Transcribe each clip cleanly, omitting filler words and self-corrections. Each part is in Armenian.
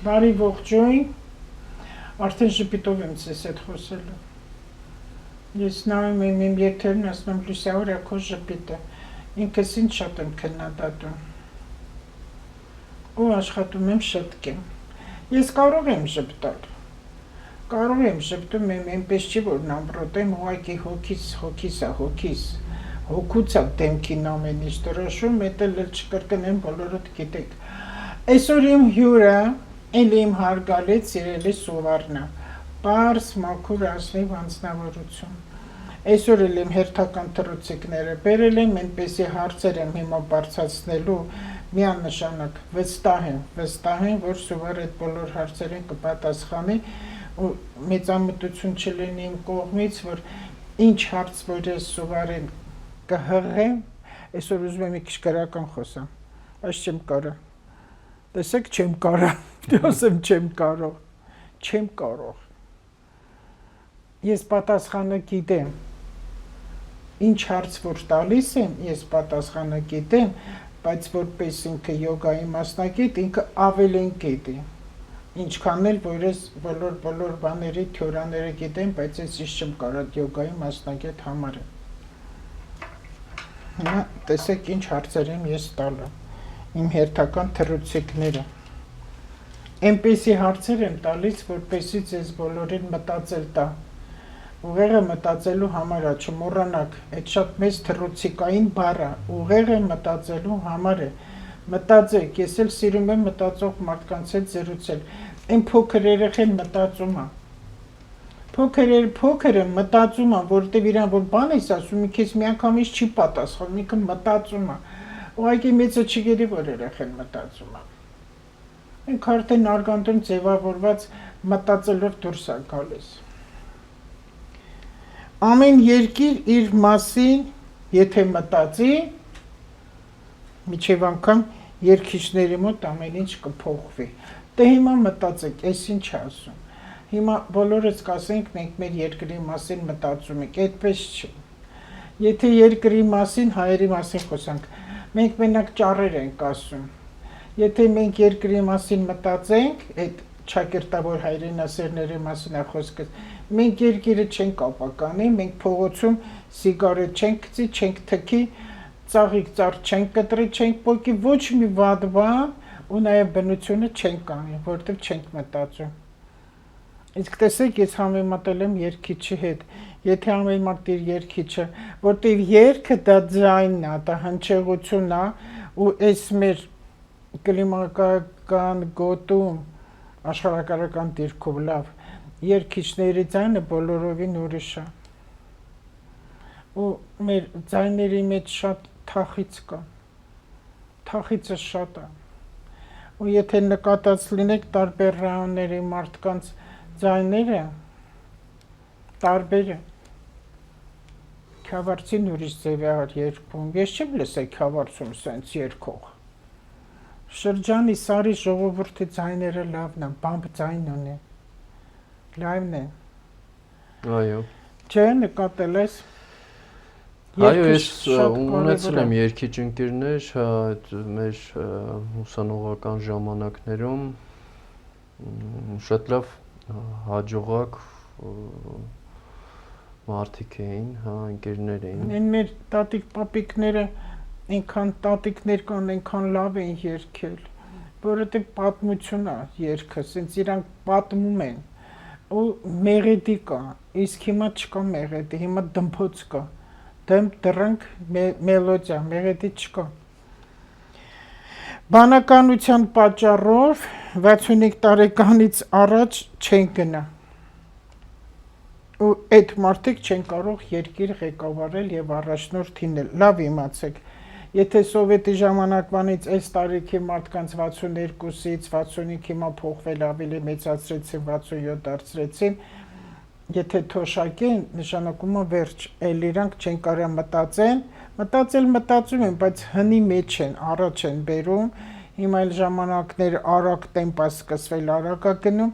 Բարի ողջույն, արդեն ժպիտով եմ ձեզ հետ խոսելու։ Ես նայում եմ իմ եթերն, ասում եմ Լուսիա, օր է քո ժպիտը, ինքս ինձ շատ եմ քննադատում ու աշխատում եմ շտկեմ։ Ես կարող եմ ժպտալ, կարող եմ ժպտում եմ, այնպես չի, որ նամրոտ եմ, ուղղակի հոգուց է դեմքին ամեն ինչ դրոշում, էդ էլ չկրկնեմ, բոլորդ գիտեք։ Այսօր իմ հյուրը Էլի իմ հարգալից սիրելի Սովառն է, պարզ մաքուր ազնիվ անձնավորություն։ Այսօր էլ իմ հերթական թռուցիկները բերել եմ, այնպեսի հարցեր եմ հիմա բարձրացնելու միանշանակ վստահ եմ, որ Սովառ այդ բոլոր հարցերին կպատասխանի ու մեծամտություն չլինի իմ կողմից, որ ինչ հարց որ ես Սովառին կհղեմ, այսօր ուզում եմ մի քիչ գրական խոսամ, բայց չեմ կարող։ Տեսեք, չեմ կարող, ասեմ չեմ կարող։ Ես պատասխանը գիտեմ, ինչ հարց որ տալիս եմ, ես պատասխանը գիտեմ, բայց որպես ինքը յոգայի մասնագետ, ինքը ավելին գիտի, ինչքան էլ որ ես բոլոր բաների թյորաները գիտեմ, բայց ես ինչ չեմ կարող յոգայի մասնագետ համարել։ Հիմա տեսեք ինչ հարցեր եմ ես տալը, իմ հերթական թռուցիկները։ Այնպեսի հարցեր եմ տալիս, որպեսզի ձեզ բոլորին մտածել տա։ Ուղեղը մտածելու համար է, չմոռանաք, այդ շատ մեծ թռուցիկային բառ է, ուղեղը մտածելու համար է։ Մտածեք, ես էլ սիրում եմ մտածող մարդկանց հետ զրուցել։ Այն փոքր երեխեն մտածում է։ Փոքրը մտածում է, որտեվ իրան որ բան ես ասում, ինքես միանգամից չի պատասխանում, ինքը մտածում է։ Ուղղակի մեծը չգիտի, որ երեխեն մտածում է։ Մենք արդեն արգանդում ձևավորված մտածելով դուրս է գալիս։ Ամեն երկիր իր մասին, եթե մտածի, միջև անգամ երկիչների մոտ ամեն ինչ կփոխվի։ Դե հիմա մտածեք, այս ինչ է ասում։ Հիմա բոլորս կասենք, մենք մեր երկրի մասին մտածում ենք, այդպես չի։ Եթե երկրի մասին, հայերի մասին խոսանք, մենք մենակ ճառեր ենք ասում։ Եթե մենք երկրի մասին մտածենք, այդ ճակերտավոր հայրենասերների մասին է խոսքը, մենք երկիրը չենք ապականի, մենք փողոցում սիգարետ չենք գցի, չենք թքի, ծաղիկ ծառ չենք կտրի, չենք պոկի, ոչ մի վատ բան ու նաև բնությունը չենք անի, որտեղ չենք մտածում։ Իսկ տեսեք, ես համեմատել եմ երգիչի հետ, եթե համեմատ իր երգիչը, որտեղ երգը դա ձայնն է, դա հնչեղությունն է, ու այս մեր կլիմակական գոտում աշխարհակրական դիրքով լավ, երգիչների ձայնը բոլորովին ուրիշ է։ Ու մեր ձայների մեջ շատ թախիծ կա, թախիծը շատ է։ Ու եթե նկատած լինեք տարբեր ռայոնների մարդկանց ձայները տարբեր են։ Քյավառցին ուրիշ ձև է երգում, ես չեմ լսել քյավառցում սենց երգող։ Շրջանի Սարի ժողովրդի ձայները լավն են, բամբ ձայն ունի, լավն են։ Այո։ Չէ, նկատել ես։ Այո, ես ունեցել եմ երգիչ ընկերներ, այդ մեր ուսանողական ժամանակներում շատ լավ հաջողակ մարդիկ էին, ընկերներ էին։ Այն մեր տատիկ պապիկները այնքան տատիկներ կան, այնքան լավ են երգել, որովհետև պատմություն է երգը, ասենց իրանք պատմում են, ու մեղեդի կա, իսկ հիմա չկա մեղեդի, հիմա դմփոց կա, դրանք մելոդիա, մեղեդի չկա։ Բանականության պատճառով 65 տարեկանից առաջ չեն գնա, ու այդ մարդիկ չեն կարող երկիր ղեկավարել և առաջնորդ լինել, լավ իմացեք, եթե սովետի ժամանակվանից այս տարիքի մարդկանց 62-ից 65 հիմա փոխվել ավելի մեծացրեցին, 67 դարձրեցին, եթե թոշակեն, նշանակում է վերջ, էլ իրանք չեն կարող մտածում են, բայց հնի մեջ են, առաջ են բերում, հիմա էլ ժամանակներ արագ տեմպ է սկսվել, արագ է գնում,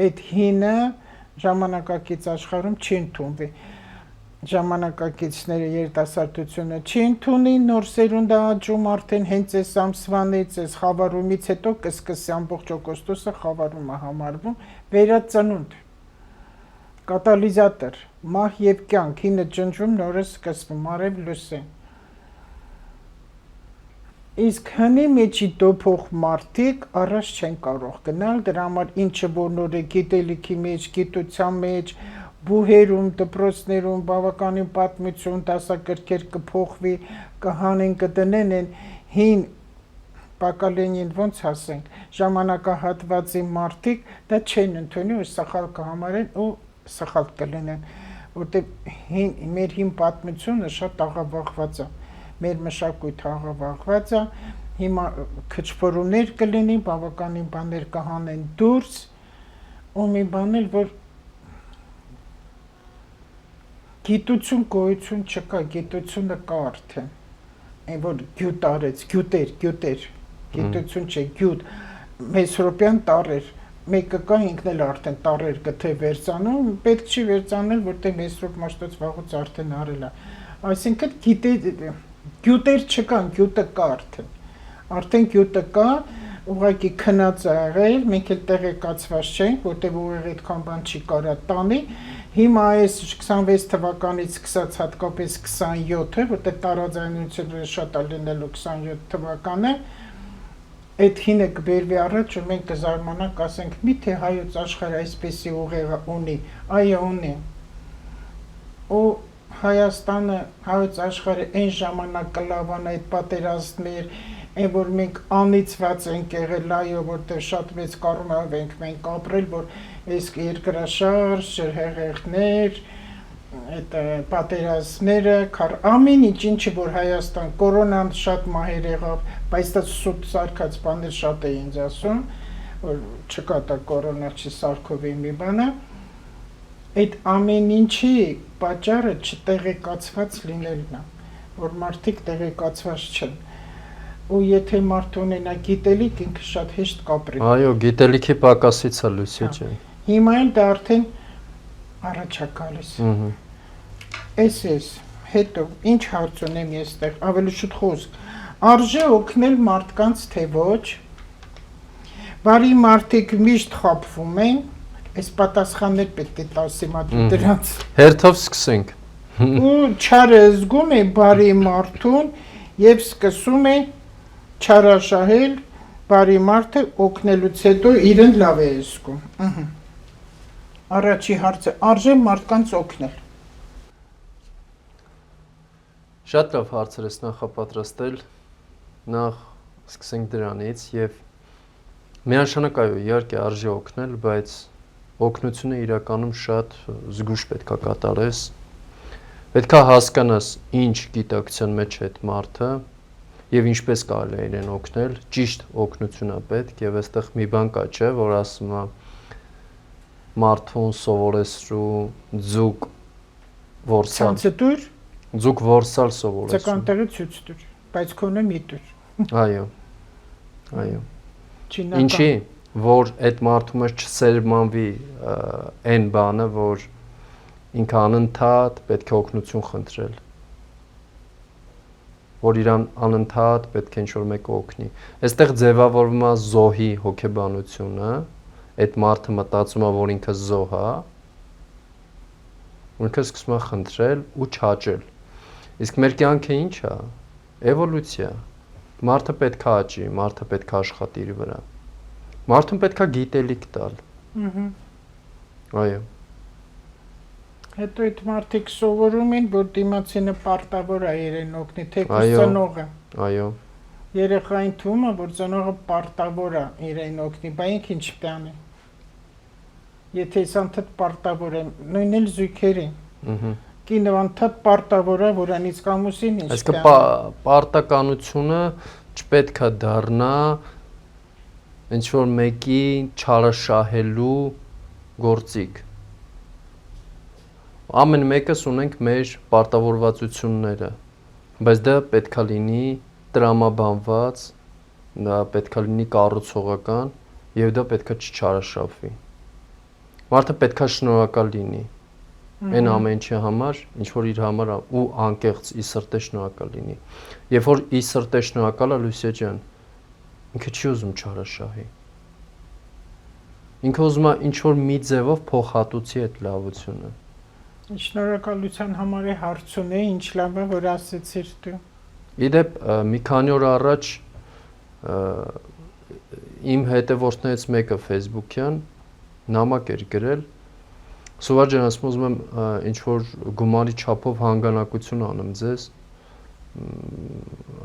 այդ հինը ժամանակակից աշխարհում չի ընդունվի։ ժամանակակիցները երիտասարդությունը չի ընդունի նոր սերունդը աճում արդեն հենց այս ամսվանից այս խավարումից հետո կսկսի ամբողջ օգոստոսը խավարումը համարվում վերածնունդ կատալիզատոր մահ եւ կյանք հինը ջնջում նորը սկսվում արև լուսեն իսկ հնի մեջի դոփող մարդիկ առաջ չեն կարող գնալ դրա համար ինչը որ նոր է գիտելիքի մեջ գիտության մեջ բուհերում, դպրոցներում բավականին պատմություն, դասագրքեր կփոխվի, կհանեն, կդնեն են հին Բակալենին ոնց ասենք, ժամանակահատվածի մարդիկ դա չեն ընդունի ու սխալ կհամարեն ու սխալ կլինեն, որտեղ մեր հին պատմությունը շատ աղավաղված է, մեր մշակույթը աղավաղված է, հիմա քչփորումներ կլինի, բավականին բաներ կհանեն դուրս ու մի բան էլ որ գիտություն գոյություն չկա, գիտությունը կա արդեն, այն որ գյուտ արեց, գյուտեր, գիտություն չէ, գյուտ, մեսրոպյան տարեր, մեկը կա ինքն էլ արդեն տարեր գթե վերցանում, պետք չի վերցանել, որտեղ մեսրոպ մաշտոց վաղուց արդեն արել է, այսինքն գյուտեր չկան, գյուտը կա արդեն գյուտը կա, ուղղակի քնած է եղել, մենք էլ տեղեկացված չենք, որտեղ ուղիղ այդքան բան չի կարա տանի, հիմա այս 26 թվականից սկսած հատկապես 27-ը, որտեղ տարաձայնությունները շատ է լինելու 27 թվականը, այդ հինը կբերվի առաջ ու մենք կզարմանանք, ասենք, միթե հայոց աշխարհը այսպեսի ուղեղը ունի, այո ունի։ Ու Հայաստանը, հայոց աշխարհը այն ժամանակ կլավան այդ պատերազմներ, այն որ մենք անիծված ենք եղել, այո, որտեղ շատ մեծ կառումով ենք մենք ապրել, որ այս երկրաշարժ, ջրհեղեղներ, այդ պատերազմները, ամեն ինչը որ Հայաստան, կորոնան շատ մահեր եղավ, բայց դա սուտ սարքած բաներ շատ է ինձ ասում, որ չկա դա կորոնա չի սարքովի մի բանը, այդ ամեն ինչի պատճառը չտեղեկացված լինելն է, որ մարդիկ տեղեկացված չեն, ու եթե մարդ ունենա գիտելիք, ինքը շատ հեշտ կապրի։ Այո, գիտելիքի պակասից է լույսի ջան։ Հիմա էլ դա արդեն առաջ է գալիս։ Էս, հետո, ինչ հարց ունեմ ես տեղ, ավելի շուտ խոսք, արժե օգնել մարդկանց, թե ոչ, բարի մարդիկ միշտ խաբվում են, այս պատասխաններ պետք է տաս հիմա դրանց։ Հերթով սկսենք։ Ու չարը զգում է բարի մարդուն և սկսում է չարաշահել բարի մարդը օգնելուց հետո իրեն լավ է զգում։ Առաջի հարցը, արժե մարդկանց օգնել։ Շատ լավ հարցեր ես նախապատրաստել, նախ սկսենք դրանից և միանշանակ այո, իհարկե արժե օգնել, բայց օգնությունը իրականում շատ զգուշ պետք է կատարես, պետք է հասկանաս ինչ գիտակցության մեջ է այդ մարդը և ինչպես կարելի է իրեն օգնել, ճիշտ օգնություն է պետք և այստեղ մի բան կա չէ, որ ասում է մարդուն սովորեցրու ձուկ որսալ։ Ցանցը դուր։ Ձուկ որսալ սովորեցրու։ Ձկան տեղի ցույց դուր, բայց քոնը մի դուր։ Այո, այո։ Ինչի, որ այդ մարդու մեջ չսերմանվի այն բանը, որ ինքը անընդհատ պետք է օգնություն խնդրել, որ իրան անընդհատ պետք է ինչ-որ մեկը օգնի։ Այստեղ ձևավորվում է զոհի հոգեբանությունը, այդ մարդը մտածում է, որ ինքը զոհ է, ինքը սկսում է խնդրել ու չաճել։ Իսկ մեր կյանքը ինչ է։ Էվոլյուցիա։ Մարդը պետք է աճի, մարդը պետք է աշխատի իր վրա։ Մարդուն պետք է գիտելիք տալ։ Այո։ Հետո այդ մարդիկ սովորում են, որ դիմացինը պարտավոր է իրեն օգնի, թեկուզ ծնողը։ Այո։ Երեխային թվում է, որ ծնողը պարտավոր է իրեն օգնի, բայց ինքը ինչ պետք է անի։ Եթե ես անդադ պարտավոր եմ, նույնն էլ զույգերին։ Կինը անդադ պարտավոր է, որ անից կամուսին ինչ պետք է անի։ Պարտականությունը չպետք է դառնա ինչ-որ մեկի չարաշահելու գործիք։ Ամեն մեկս ունենք մեր պարտավորվածությունները, բայց դա պետք է լինի տրամաբանված, դա պետք է լինի կառուցողական և դա պետք է չչարաշահվի։ Մարդը պետք է շնորհակալ լինի, Այն ամեն ինչի համար, ինչ որ իր համար ու անկեղծ ի սրտե շնորհակալ լինի։ Երբ որ ի սրտե շնորհակալ է Լուսիա ջան, ինքը չի ուզում չարաշահի։ Ինքը ուզում է ինչ որ մի ձևով փոխհատուցի այդ լավությունը։ Շնորհակալության համար է հարց ունեի, ինչ լավ է, որ ասեցիր դու։ Իդեպ մի քանի օր առաջ իմ հետևորդներից մեկը Facebook-յան նամակ էր գրել Սուվար ջան, ասում եմ ինչ որ գումարի չափով հանգանակություն անեմ ձեզ,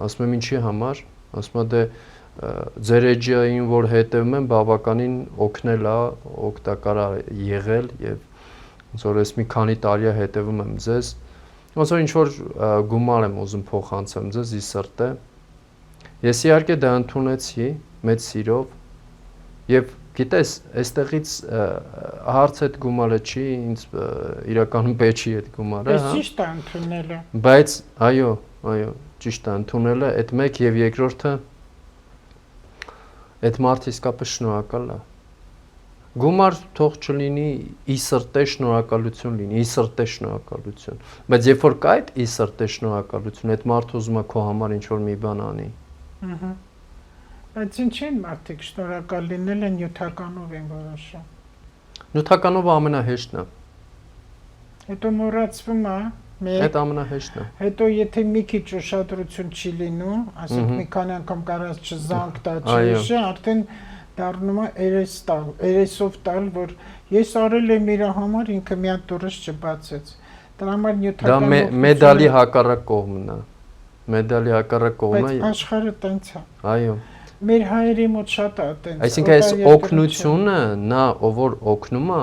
ասում եմ ինչի համար, ասում եմ դե ձեր էջային որ հետևում եմ բավականին օգնել է, օգտակար է եղել եւ ոնց որ ես մի քանի տարի է հետևում եմ ձեզ, ոնց որ ինչ որ գումար եմ ուզում փոխանցեմ ձեզ ի սրտե։ Ես իհարկե դա ընդունեցի մեծ սիրով եւ գիտես, այստեղից հարց այդ գումարը չի, ինձ իրականում պետք չի այդ գումարը, հա։ Ճիշտ է ընդունելը։ Բայց այո, ճիշտ է ընդունելը, այդ մեկ եւ երկրորդը այդ մարդը իսկապես շնորհակալ է։ Գումար թող չլինի ի սրտե շնորհակալություն լինի, ի սրտե շնորհակալություն։ Բայց երբ որ կա այդ ի սրտե շնորհակալություն, այդ մարդը ուզում է քո համար ինչ որ մի բան անի։ Ահա։ Բայց ինչի՞ մարդիկ շնորհակալ լինելը նյութականով են որոշում։ Նյութականով ամենահեշտն է։ Հետո մոռացվում է, Այդ ամենահեշտն է։ հետո եթե մի քիչ ուշադրություն չի լինում, ասենք մի քանի անգամ կարած չզանգ տա չէ, արդեն դառնում է երեսով տալ, որ ես արել եմ իր համար, ինքը մի հատ դուրս չբացեց։ Դրա համար նյութականով Դա մեդալի հակառակ կողմն է։ Մեդալի հակառակ կողմը։ Բայց աշխարհը տենց է։ Այո։ Մեր հայերի մոտ շատ է տենց։ Այսինքն այս օգնությունը, նա ով որ օգնում է,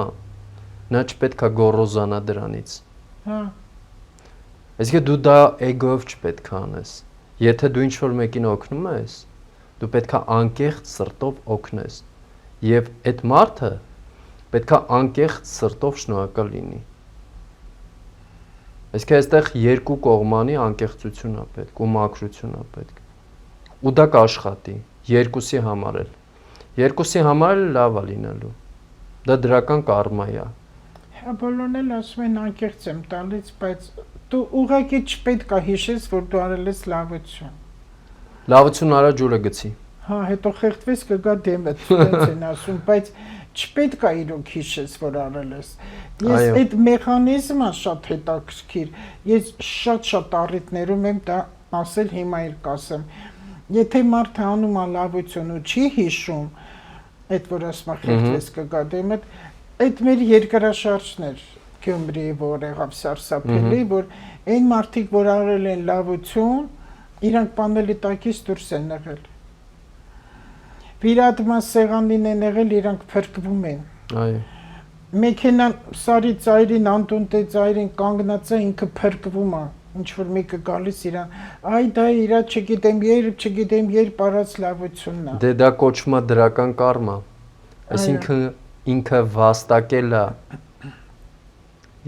նա չպետք է գոռոզանա դրանից։ Հա։ Այսինքն դու դա էգոյով չպետք է անես։ Եթե դու ինչ որ մեկին օգնում ես, դու պետք է անկեղծ սրտով օգնես։ Եվ այդ մարդը պետք է անկեղծ սրտով շնորհակալ լինի։ Այսինքն այստեղ երկու կողմանի անկեղծություն է պետք, ու մաքրություն է պետք։ Ու դա կաշխատի երկուսի համար էլ։ Երկուսի համար էլ լավ է լինելու։ Դա դրական կարմա է։ Հա, բոլորն էլ ասում են անկեղծ եմ տալիս, բայց դու ուղղակի չպետք է հիշես, որ դու արել ես լավություն։ Լավություն արա ջուրը գցի։ Հա, հետո խեղդվես կգա դեմը, ցույց են ասում, բայց չպետք է իրոք հիշես, որ արել ես։ Ես այդ մեխանիզմը շատ հետաքրքիր։ Ես շատ առիթներում եմ դա ասել, հիմա էլ կասեմ։ Եթե մարդը անում է լավություն ու չի հիշում, այդ որ ասում է խեղդվես կգա դեմը, այդ մեր երկրաշարժներ Գյումրիի որ եղավ սարսափելի, որ այն մարդիկ, որ արել են լավություն, իրանք պանելի տակից դուրս են եղել։ Վիրատման սեղանին են եղել, իրանք փրկվում են։ Այո։ Մեքենան սարի ծայրին, անտունտե ծայրին կանգնած է, ինքը փրկվում է։ Ինչ որ մեկը գալիս իրան, այ դա իրա չգիտեմ երբ արած լավությունն է։ Դե դա կոչվում է դրական կարմա։ Այսինքն ինքը վաստակել է։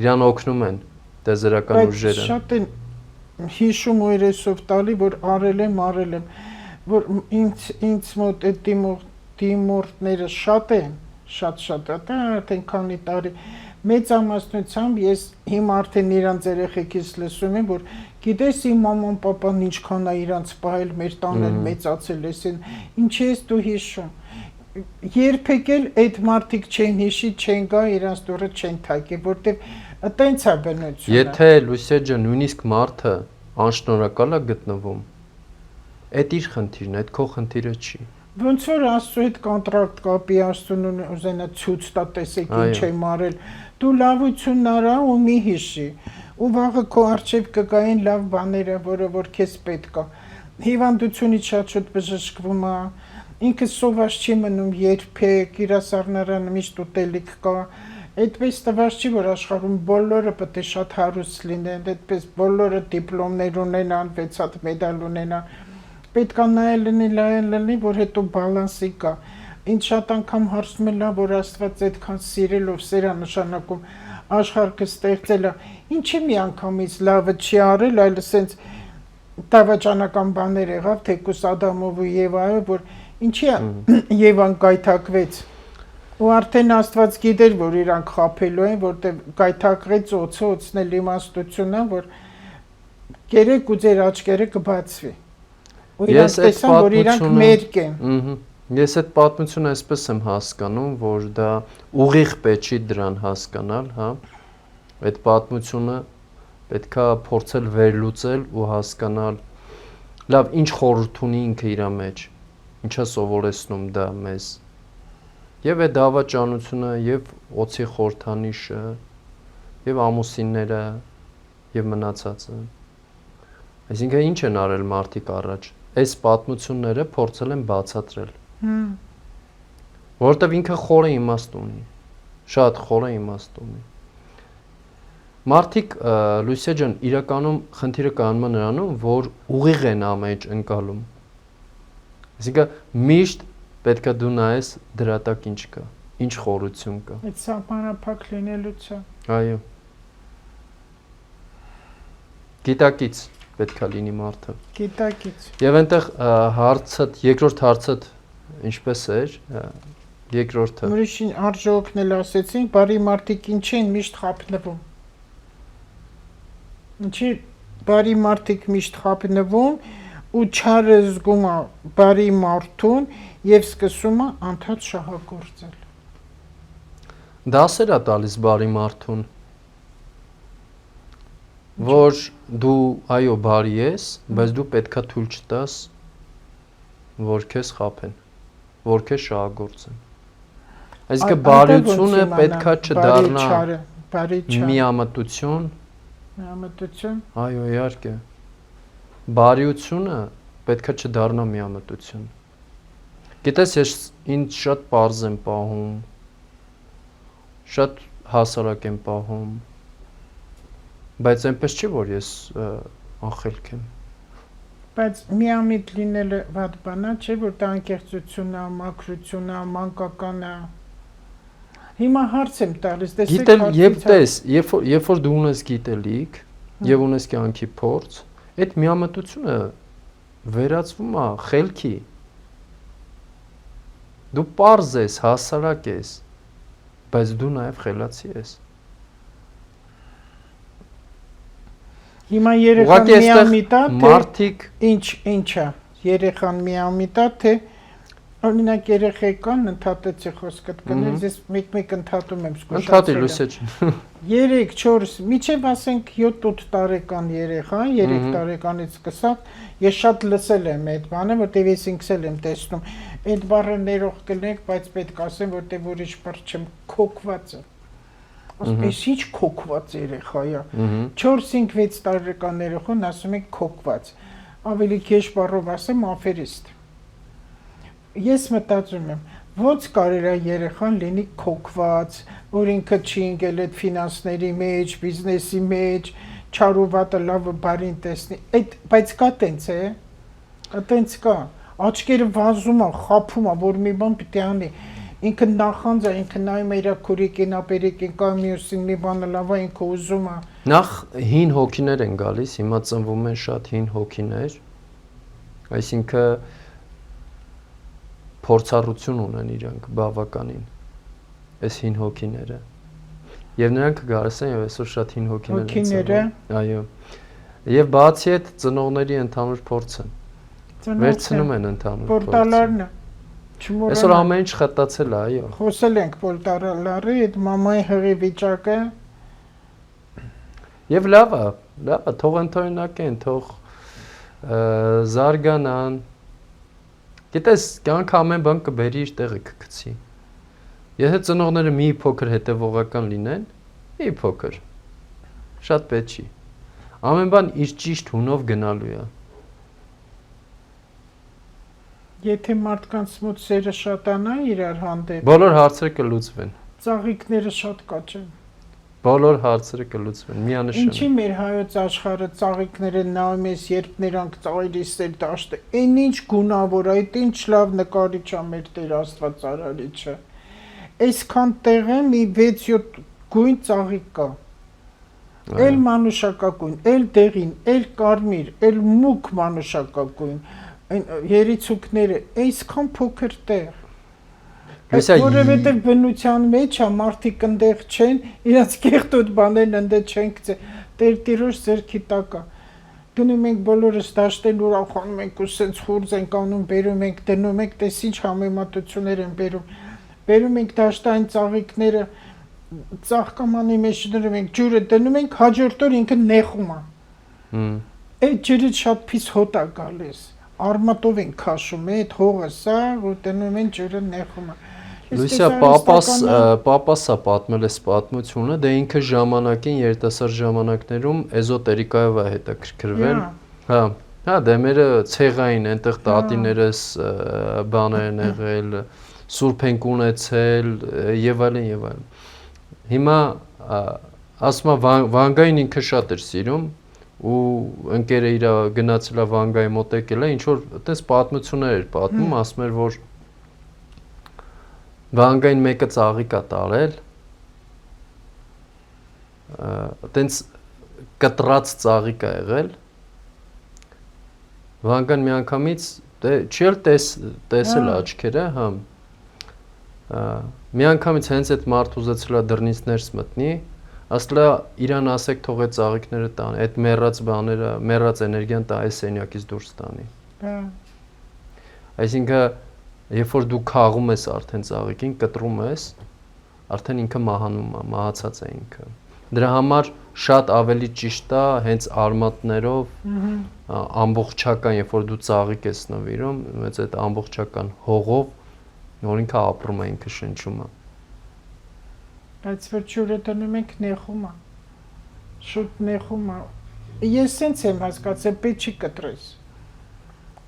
Իրան օգնում են տեզերական ուժերը։ Բայց շատ են հիշում ու երեսով տալի, որ արել եմ, որ ինձ մոտ այդ դիմորդները շատ են, շատ, դա արդեն քանի տարի մեծամասնությամբ ես հիմա արդեն իրանց երեխեքից լսում եմ, որ գիտես իմ մաման պապան ինչքան է իրանց պահել, մեր տանը մեծացել էսին, ինչի ես դու հիշում։ Երբեք էլ այդ մարդիկ չեն հիշի, չեն գա, իրանց դուրը չեն թակի, որտեվ տենց է բնությունը։ Եթե Լուսիա ջան, նույնիսկ մարդը անշնորհակալ է գտնվում, այդ իր խնդիրն է, այդ քո խնդիրը չի։ Ոնց որ Աստծո հետ կոնտրակտ կապի, Աստծուն ուզենա ցույց տա, տեսեք ինչ եմ արել, դու լավությունն արա ու մի հիշի, ու վաղը քո առջև կգային լավ բաները, որը որ քեզ պետք է։ Հիվանդությունից շատ բժշկվում է, ինքը սոված չի մնում երբեք, իր սառնարանը միշտ ուտելիք կա, այդպես տված չի, որ աշխարհում բոլորը պետք է շատ հարուստ լինեն, այդպես բոլորը դիպլոմներ ունենան, 6 հատ մեդալ ունենան, պետք է նայել լինի, որ հետո բալանսի կա։ Ինձ շատ անգամ հարցնում են, որ Աստված այդքան սիրելով սերա նշանակում աշխարհը ստեղծել է, ինչի մի անգամից լավը չի արել, այլ ասենց դավաճանական բաներ եղավ, թեկուս Ադամով ու Եվայով, որ ինչի Եվան գայթակվեց։ Ու արդեն Աստված գիտեր, որ իրանք խափելու են, որտեղ գայթակղեց օծնել իմաստությունը, որ գերեք ու ձեր աչքերը կբացվի։ Ու իրանք տեսան, որ իրանք մերկ են։ Ես այդ պատմությունը այսպես եմ հասկանում, որ դա ուղիղ պետք չի դրան հասկանալ, հա։ Այդ պատմությունը պետքա փորձել վերլուծել ու հասկանալ, լավ, ինչ խորհուրդ ունի ինքը իր մեջ, ինչա սովորեցնում դա մեզ։ Եվ այդ դավաճանությունը, եւ օծի խորհրդանիշը, եւ ամուսինները, եւ մնացածը։ Այսինքն ինչ են արել մարդիկ առաջ։ Այս պատմությունները փորձել են բացատրել։ Որտեւ ինքը խորը իմաստ ունի։ Շատ խորը իմաստ ունի։ Մարդիկ Լուսիա ջան, իրականում խնդիրը կանում է նրանում, որ ուղիղ են ամեն ինչ ընկալում։ Այսինքն միշտ պետքա դու նայես դրա տակ ինչ կա, ինչ խորություն կա։ Այդ սահմանափակ լինելուց է։ Այո։ Գիտակից պետքա լինի մարդը։ Գիտակից։ Եվ այնտեղ հարցը, երկրորդ հարցը ինչպես էր, երկրորդը։ Ուրիշին արժողնել ասեցին, բարի մարդիկ ինչ են միշտ խափնվում։ Ինչի բարի մարդիկ միշտ խափնվում ու չարը զգում է բարի մարդուն եւ սկսում է անդադ շահագործել։ Դասեր է տալիս բարի մարդուն, որ դու այո բարի ես, բայց դու պետքա թույլ չտաս, որ քեզ խափեն, որ քեզ շահագործեն։ Այսինքն բարիությունը պետքա չդառնա միամտություն։ Միամտություն։ Այո, իհարկե։ Բարիությունը պետքա չդառնա միամտություն։ Գիտես, ես ինձ շատ պարզ եմ պահում, շատ հասարակ եմ պահում, բայց այնպես չի, որ ես անխելք եմ։ Բայց միամիտ լինելը վատ բան է, չէ՞ որ դա անկեղծություն է, մաքրություն է, մանկական է։ Հիմա հարց եմ տալիս, տեսեք հարցից։ Եվ տես, երբ որ դու ունես գիտելիք եւ ունես կյանքի փորձ, այդ միամտությունը վերածվում է խելքի։ Դու պարզ ես, հասարակ ես, բայց դու նաեւ խելացի ես։ Հիմա երեխան միամիտ է, մարդիկ ինչ է, երեխան միամիտ է, թե օրինակ երեխեքան ընդհատեցի խոսքդ կներես, ես մեկ ընդհատում եմ զգուշացել։ Ընդհատի 3-4, միջև ասենք 7-8 տարեկան երեխա, 3 տարեկանից սկսած, ես շատ լսել եմ այդ բանը, որտեղ ես ինքս էլ եմ տեսնում։ Այդ բառը ներող կլինեք, բայց պետք ասեմ, որտեղ ուրիշ բառ չեմ, քոքված է։ Այս ինչ քոքված երեխա է։ 4-5-6 տարեկան երեխան ասում են քոքված։ Ավելի քեշ բառով ասեմ աֆերիստ։ Ես մտածում եմ, ոնց կարելի է երեխան լինի քոքված, որ ինքը չի ընկել այդ ֆինանսների մեջ, բիզնեսի մեջ, չար ու վատը լավը բարին տեսնի։ Բայց կա տենց է։ Տենց կա։ Աչքերը վազում է, խափում է, որ մի բան պիտի անի։ Ինքը նախանձ է, ինքը նայում է իր քուրիկին, ապերիկին, կամ մյուսին մի բանը լավ է, ինքը ուզում է։ Նախ հին հոգիներ են գալիս, հիմա ծնվում են շատ հին հոգիներ։ Այսինքն փորձառություն ունեն իրանք բավականին այս հին հոգիները եւ նրանք գալիս են եւ այսօր շատ հին հոգիներ են այո եւ բացի այդ ծնողների ընդհանուր փորձը վերցնում են ընդհանուր պորտալարն այսօր ամեն ինչ խտացել է այո խոսել ենք պորտալարի այդ մամայի հղի վիճակը եւ լավ է թող ընդօրինակեն թող զարգանան Գիտես, կյանքը ամեն բան կբերի իր տեղը կգցի։ Եթե ծնողները մի փոքր հետևողական լինեն, մի փոքր, շատ պետք չի։ Ամեն բան իր ճիշտ հունով գնալու է։ Եթե մարդկանց մոտ սերը շատանա իրար հանդեպ, բոլոր հարցերը կլուծվեն։ Ծաղիկները շատ կաճեն։ Բոլոր հարցերը կլուծվեն, միանշան։ Ինչի մեր հայոց աշխարհը ծաղիկները նայում ես, երբ նրանք ծաղիրիսեր դաշտը, այն ինչ գունավոր, այդ ինչ լավ նկարիչ է մեր Տեր Աստված արարիչը։ Այսքան տեղը մի 6-7 գույն ծաղիկ կա։ Էլ մանուշակագույն, էլ դեղին, էլ կարմիր, էլ մուգ մանուշակագույն, այն երիցուկները, այսքան փոքր տեղ։ Որովհետև բնության մեջ է մարդիկ ընդեղ չեն, իրաց կեղտոտ բաներն ընդեղ չեն գցել, Տեր Տիրոջ ձեռքի տակ է։ Գնում ենք բոլորս դաշտեն ուրախանում ենք ու սենց խուրձ ենք անում, բերում ենք, դնում ենք, տես ինչ համեմատություններ են բերում։ Բերում ենք դաշտային ծաղիկները, ծաղկամանի մեջ դնում ենք, ջուրը դնում ենք, հաջորդ օր ինքը նեխում է։ Այդ ջրը շատ փիս հոտ է գալիս։ Արմատով են քաշում, այդ հողը սա ու դնում են ջուրը նեխում է։ Լույսիա Պապասը պատմել է պատմությունը, դե ինքը ժամանակին երիտասարդ ժամանակներում էզոտերիկայով է հետաքրքրվել։ Հա, դե մերը ցեղային այնտեղ տատիներս բաներ են եղել, սուրբ են ունեցել եւ այլն եւ այլն։ Հիմա ասում է Վանգային ինքը շատ էր սիրում ու ընկերը իր գնացել է Վանգայի մոտ եկել է, ինչ որ այդպես պատմություններ էր պատմում, ասում էր որ Վանգային մեկը ծաղիկ է տարել, այտենց կտրած ծաղիկ է եղել, Վանգան մի անգամից, չի էլ տեսել աչքերը, հա, մի անգամից հենց այդ մարդ ուզեցել է դռնից ներս մտնի, ասել է իրան ասեք թող այդ ծաղիկները տան, այդ մեռած բաները, մեռած էներգիան տա այս սենյակից դուրս տանի։ Այսինքն երբ որ դու քաղում ես արդեն ծաղիկին, կտրում ես, արդեն ինքը մահանում է, մահացած է ինքը։ Դրա համար շատ ավելի ճիշտ է հենց արմատներով ամբողջական, երբ որ դու ծաղիկ ես նվիրում, մեծ այդ ամբողջական հողով, որ ինքը ապրում է, ինքը շնչում է։ Բայց որ ջուրը դնում ենք նեխում է, շուտ նեխում է։ Ես սենց եմ հասկացել, պետք չի կտրես,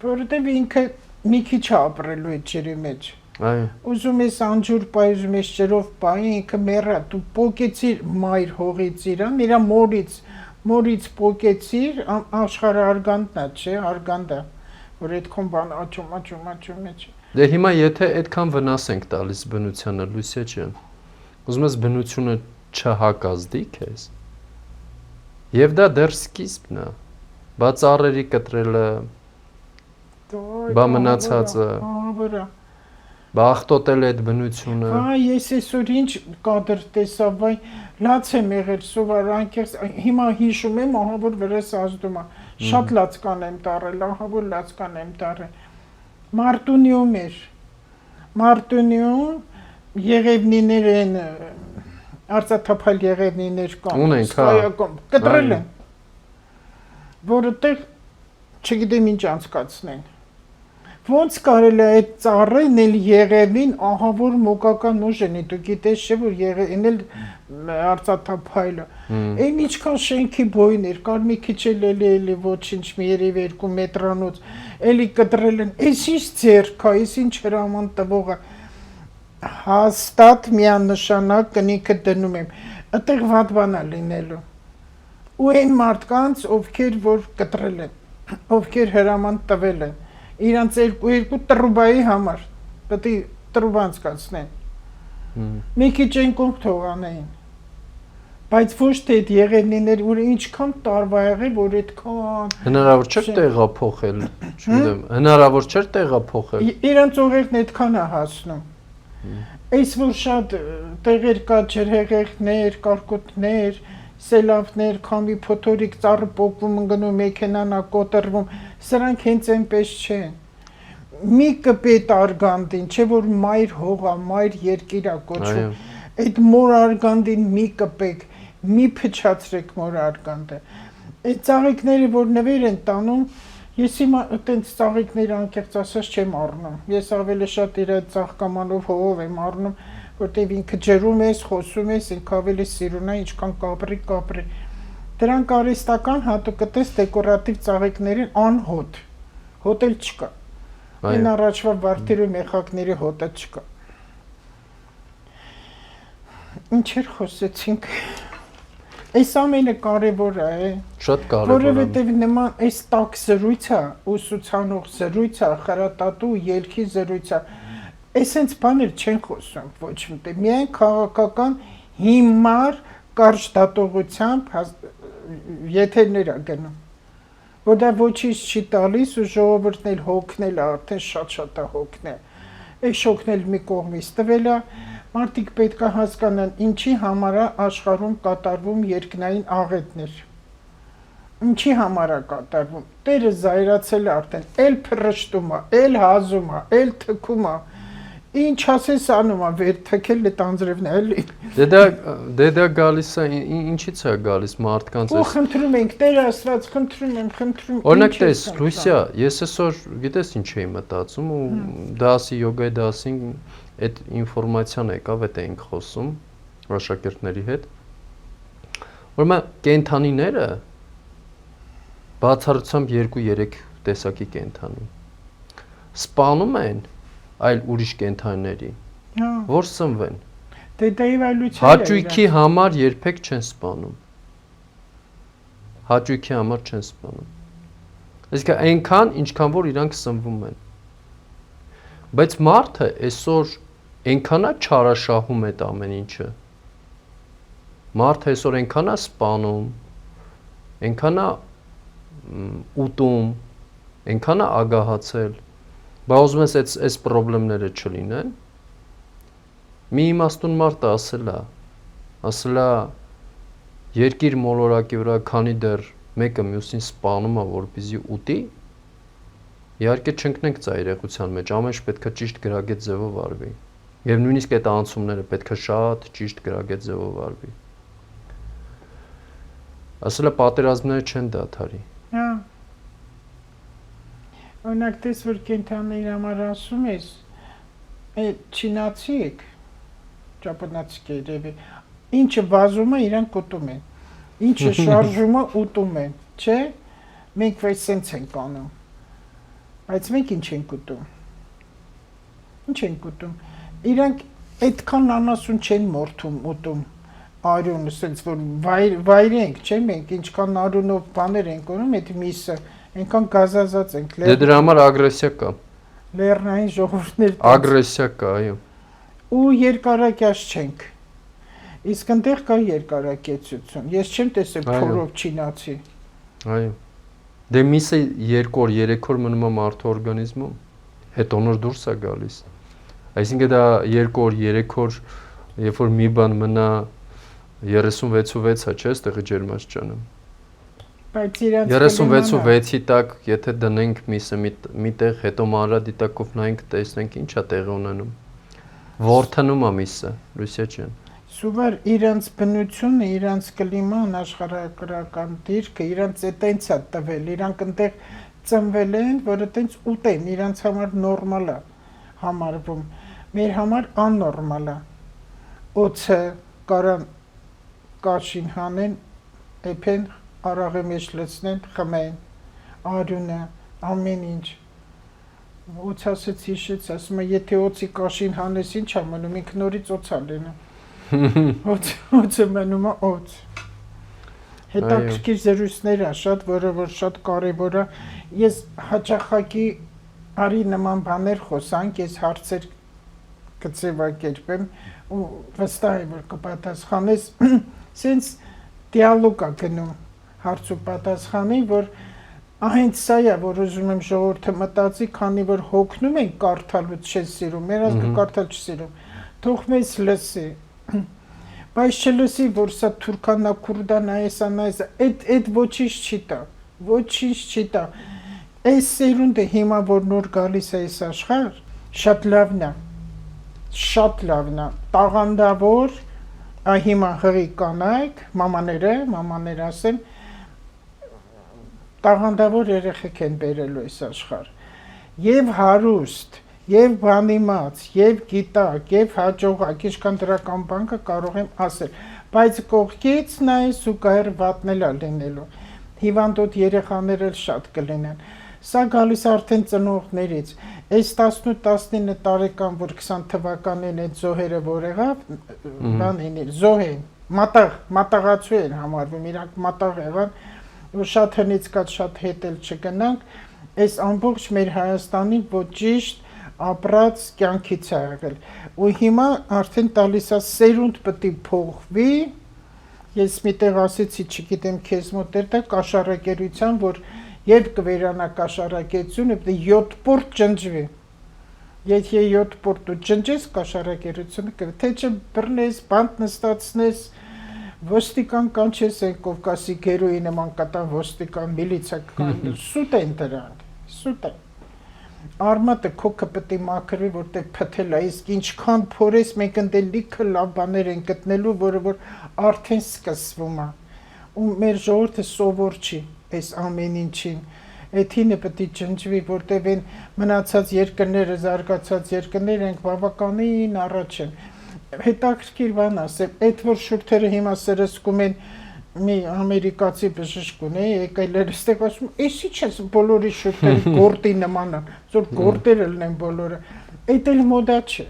որովհետև ինքը մի քիչ ապրելու այդ ջրի մեջ։ Այո։ Ուզում ես անջուր պայ, ուզում ես ջրով պայ, ինքը մեռա, դու պոկեցիր մայր հողից իրան, իրա մորից պոկեցիր, աշխարհը արգանդն է, չէ, արգանդը, որ այդքան բան աճում մեջ։ Դե հիմա եթե այդքան վնաս ենք տալիս բնությանը, Լուսիա ջան, ուզում ես բնությունը չհակազդի քեզ։ Եվ դա դեռ սկիզբն է։ Բա ծառերի կտրելը Բա մնացածը, բա աղտոտել այդ բնությունը։ Այ ես այսօր ինչ կադր տեսա, վայ, լաց եմ եղել սովոր անկեղծ, հիմա հիշում եմ, ահա որ վրես ազդում է, շատ լացկան եմ տարել, ահա որ լացկան եմ տարել։ Մարտունիում էր, Մարտունիում եղևնիներ են, արծաթափայլ եղևնիներ կան, սկայակում, կտրել են, որտեղ չգիտեմ ինչ անցկացնեն։ Ոնց կարելի է այդ ծառերն էլ եղևին ահա որ մոգական ուժ են, դու գիտես չէ որ եղևին էլ արծաթափայլը։ Այն ինչքան շենքի բոյն էր, կար մի քիչ էլի ոչինչ մի երևի 2 մետրանոց, էլի կտրել են, այս ինչ ձեռք է, այս ինչ հրաման տվող է։ Հաստատ միանշանակ կնիքը դնում եմ, այդտեղ վատ բան է լինելու։ Ու այն մարդկանց, ովքեր որ կտրել են, ովքեր հրաման տվել են, իրանց երկու տրուբայի համար, պետք է տրուբա անցկացնեն, մի քիչ են կողմ թողանեին, բայց ոչ թե այդ եղևնիներ, որ ինչքան տարվա եղել, որ այդքան… Հնարավոր չէր տեղափոխել, չգիտեմ, հնարավոր չէր տեղափոխել։ Իրանց ուղեղն այդքան է հասնում։ Այս որ շատ տեղեր կա ջրհեղեղներ, կարկուտներ, սելավներ, քամի փոթորիկ, ծառը պոկվում, ընկնում, մեքենան է կոտրվում, սրանք հենց այնպես չեն։ Մի կպետ արգանդին, չէ որ մայր հողա, մայր երկիր է կոչվում, այդ մոր արգանդին մի կպեք, մի փչացրեք մոր արգանդը։ Այդ ծաղիկները, որ նվեր են տանում, ես հիմա այտենց ծաղիկներ անկեղծ ասած չեմ առնում։ Ես ավելի շատ իր ծաղկամանով հողով եմ առնում, որտեղ ինքը ջրում ես, խոսում ես, ինքը ավելի սիրուն է, ինչքան կապրի։ Դրանք արհեստական հատուկ կտես դեկորատիվ ծաղիկներին անհոտ։ Հոտ էլ չկա։ Այն առաջվա վարդերի մեխակների հոտը չկա։ Ինչեր խոսեցինք։ Այս ամենը կարևոր է։ Շատ կարևոր է։ Որովհետև նման այս տաք զրույցը, ուսուցանող զրույցը, խրատատու ելքի զրույցը, այսենց բաներ չեն խոսում ոչ մտեղ, միայն քաղաքական հիմար կարճ դատողությամբ եթերներ է գնում, որ դա ոչինչ չի տալիս ու ժողովուրդն էլ հոգնել է, արդեն շատ է հոգնել։ այս շոքն էլ մի կողմից տվել է, մարդիկ պետք է հասկանան ինչի համար է աշխարհում կատարվում երկնային աղետներ։ Ինչի համար է կատարվում։ Տերը զայրացել է արդեն, էլ փռշտում է, էլ հազում է, էլ թքում է։ Ինչ ասես անում է, վեր թքել այդ անձրևն է, էլի։ Դա գալիս է, ինչից է գալիս մարդկանց Ու խնդրում ենք, Տեր Աստված, խնդրում եմ։ Օրինակ տես, Լուսիա, ես այսօր գիտես ինչ էի մտածում ու դասի յոգայի դասին այդ ինֆորմացիան եկավ, այդ էինք խոսում աշակերտների հետ։ Ուրեմն կենդանիները բացառությամբ 2-3 տեսակի կենդանի սպանում են այլ ուրիշ կենդանիների, որ սնվեն։ Դե դա էվոլյուցիա է։ Հաճույքի համար երբեք չեն սպանում։ Հաճույքի համար չեն սպանում։ Այսինքն այնքան, ինչքան որ իրանք սնվում են։ Բայց մարդը այսօր այնքանա չարաշահում այդ ամեն ինչը։ Մարդը այսօր այնքանա սպանում, այնքանա ուտում, այնքանա ագահացել, բա ուզում ես այս խնդիրները չլինեն։ Մի իմաստուն մարդը ասել է երկիր մոլորակի վրա քանի դեռ մեկը մյուսին սպանում է որպեսզի ուտի, իհարկե չընկնենք ծայրեղության մեջ, ամեն ինչ պետք է ճիշտ գրագետ ձևով արվի։ Եվ նույնիսկ այդ անցումները պետք է շատ ճիշտ գրագետ ձևով արվի։ Ասել է պատերազմները չեն դադարի։ Հա։ Օրինակ դες որ կենթանիների համար ասում ես, այդ չինացիք, ճապոնացիք երևի, ինչը վազում է իրանք ուտում են, ինչը շարժում է ուտում են, չէ՞։ Մենք վայ սենց ենք անում։ Բայց մենք ինչ ենք ուտում։ Ինչ ենք ուտում։ Իրանք այդքան անասուն չեն մորթում ուտում։ Արյունը սենց որ վայր ենք, չէ՞ մենք ինչքան արյունով բաներ ենք ունում, այդ միսը այնքան գազազած ենք։ Դե դրա համար ագրեսիա կա։ Լեռնային ժողովուրդներ Ագրեսիա կա, այո։ Ու երկարակյաց չենք։ Իսկ այնտեղ կա երկարակեցություն։ Ես չեմ տեսել փորով չինացի։ Այո։ Դե միսը 2 օր, 3 օր մնում է մարդու օրգանիզմում, հետո նոր դուրս է գալիս։ Այսինքն դա 2 օր, 3 օր, երբ որ մի բան մնա 36.6-ը, չէ՞, այստեղի ջերմաստիճանը։ Բայց իրանց 36.6-ի տակ, եթե դնենք միսը միտեղ, հետո մանրադիտակով նայենք, տեսնենք ինչ է տեղի ունենում։ Ворթնում է միսը, Լուսիա ջան։ Սուվեր իրանց բնությունը, իրանց կլիման, աշխարհագրական դիրքը, իրանց այտենց է տվել, իրանք այնտեղ ծնվել են, որ այտենց ուտեն, իրանց համար նորմալ է համարվում, մեր համար աննորմալ է։ Օծը կարան կաշին հանեն, էփեն արաղի մեջ լցնեն, խմեն, արյունը, ամեն ինչ։ Օծ ասեց հիշեց, ասում է, եթե օծի կաշին հանես, ինչ է մնում, ինքը նորից օծ է լինում։ Օծը մնում է օծ։ Հետաքրքիր զրույցներ է շատ, որը որ շատ կարևոր է։ Ես հաճախակի արի նման բաներ խոսանք, ես հարցեր կձևակերպեմ ու վստահ եմ, որ կպատասխանես, սենց դիալոգ է գնում հարց ու պատասխանի, որ հենց սա է, որ ուզում եմ ժողովուրդը մտածի, քանի որ հոգնում են կարդալուց չեն սիրում, մեր ազգը կարդալ չսիրում, թող մեզ լսի, բայց չլսի, որ սա թուրքանա, քուրդանա, էսանա, այդ ոչինչ չի տա, ոչինչ չի տա, այս սերունդը հիմա, որ նոր գալիս է այս աշխարհ, շատ լավն է, տաղանդավոր, հիմա հղի կանայք, մամաներ ասեմ, տաղանդավոր երեխեք են բերելու այս աշխարհ, եւ հարուստ, եւ բանիմաց, եւ գիտակ, եւ հաջողակ, ինչքան դրական բան կա կարող եմ ասել, բայց կողքից նայես ու կայր վատնել է լինելու, հիվանդոտ երեխաներ էլ շատ կլինեն, սա գալիս արդեն ծնողներից, այս 18-19 տարեկան, որ 20 թվականին այդ զոհերը որ եղավ, բան ինել, զոհ են, մատաղացու են համարվում, իրանք մատաղ եղան, որ շատ հնից կած շատ հետ էլ չգնանք, այս ամբողջ մեր Հայաստանի ոչ ճիշտ ապրած կյանքից է եղել, ու հիմա արդեն տալիս է սերունդ պետք է փոխվի, ես միտեղ ասեցի, չգիտեմ քեզ մոտ էր դա կաշառակերության, որ երբ կվերանա կաշառակերությունը, պետք է 7 պորտ ջնջվի, Եթե 7 պորտ ու ջնջես կաշառակերությունը թե չէ բռնես, բանտ նստացնես, ոստիկան կանչես այն Կովկասի գերոյի նման կտան ոստիկան միլիցիա սուտ են դրանք, սուտ են։ Արմատը քոքը պետք է մաքրվի, որտեղ փթել է, իսկ ինչքան փորես մենք ընդ լիքը լավ բաներ են գտնելու, որը որ արդեն սկսվում է։ Ու մեր ժողովուրդը սովոր չի այս ամեն ինչին։ Էթինը պետք է ջնջվի, որտեղ են մնացած երկրները, զարգացած երկրները ենք բավականին առաջ են։ Հետաքրքիր բան ասեմ, այդ որ շուրթերը հիմա սրսկում են մի ամերիկացի բժիշկ ունի, եկել էր այստեղ ասում, «Էսի չես բոլորի շուրթերը գորտի նման են, որ գորտերը լինեն բոլորը»։ Այդ էլ մոդա չէ։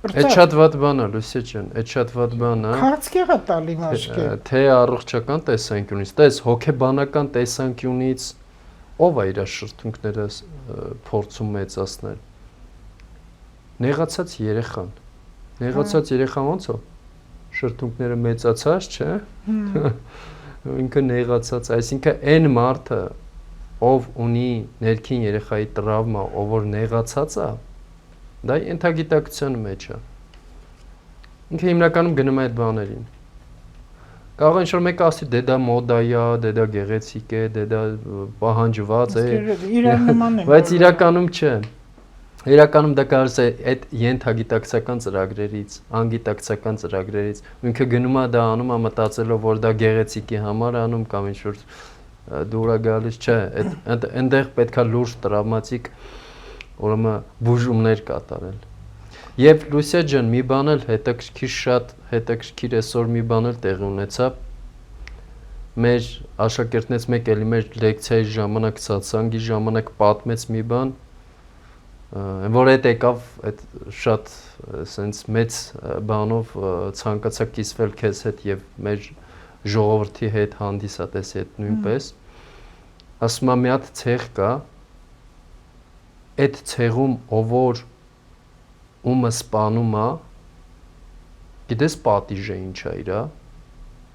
Այդ շատ վատ բան է, Լուսիա ջան, այդ շատ վատ բան է։ Քաղցկեղա տալի մաշկե։ Թե առողջական տեսանկյունից, տես հոգեբանական տեսանկյունից ով է իր շրթունքները փորձում մեծացնել։ Նեղացած երեխան։ Նեղացած երեխան ոնց է։ Շրթունքները մեծացած, չէ՞։ Ինքը նեղացած, այսինքն այն մարդը, ով ունի ներքին երեխայի տրավմա, ով որ նեղացած է, դա ենթագիտակցության մեջ է։ Ինքը հիմնականում գնում է այդ բաներին։ Կարող է ինչ-որ մեկը ասի, դե դա մոդա է, դե դա գեղեցիկ է, դե դա պահանջված է։ Իրան նման է։ Բայց իրականում չէ։ Իրականում դա կարծես է այդ ենթագիտակցական ծրագրերից, անգիտակցական ծրագրերից, ինքը գնում է դա անում, մտածելով, որ դա գեղեցիկի համար անում կամ ինչ-որ դուր է գալիս, չէ, այնտեղ պետքա լուրջ տրավմատիկ ուրեմն բուժումներ կատարել։ Եվ Լուսիա ջան, մի բան էլ հետաքրքիր, շատ հետաքրքիր այսօր մի բան էլ տեղի ունեցավ։ Մեր աշակերտներից մեկ էլի մեր լեկցիայի ժամանակ, ցածանգի ժամանակ պատմեց մի բան, որ այդ եկավ այդ շատ սենց մեծ բանով ցանկացա կիսվել քեզ հետ եւ մեր ժողովրդի հետ, հանդիսատեսի հետ նույնպես։ Ասում եմ մի հատ ցեղ կա, այդ ցեղում ով որ ումը սպանում է, գիտես պատիժը ինչ է իրա,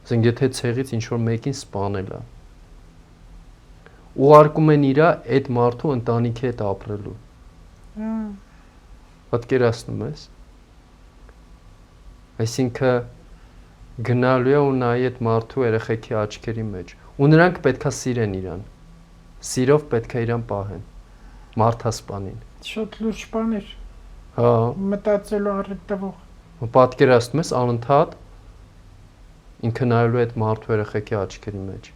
ասենք եթե ցեղից ինչ որ մեկին սպանել է, ուղարկում են իրա այդ մարդու ընտանիքի հետ ապրելու։ Պատկերացնում ես։ Այսինքն գնալու է ու նայի այդ մարդու երեխեքի աչքերի մեջ։ Ու նրանք պետքա սիրեն իրան։ Սիրով պետքա իրան պահեն։ Մարդասպանին։ Շատ լուրջ բան էր։ Հա։ Մտածելու առիթով։ Պատկերացնում ես անընդհատ ինքը նայելու է այդ մարդու երեխեքի աչքերի մեջ։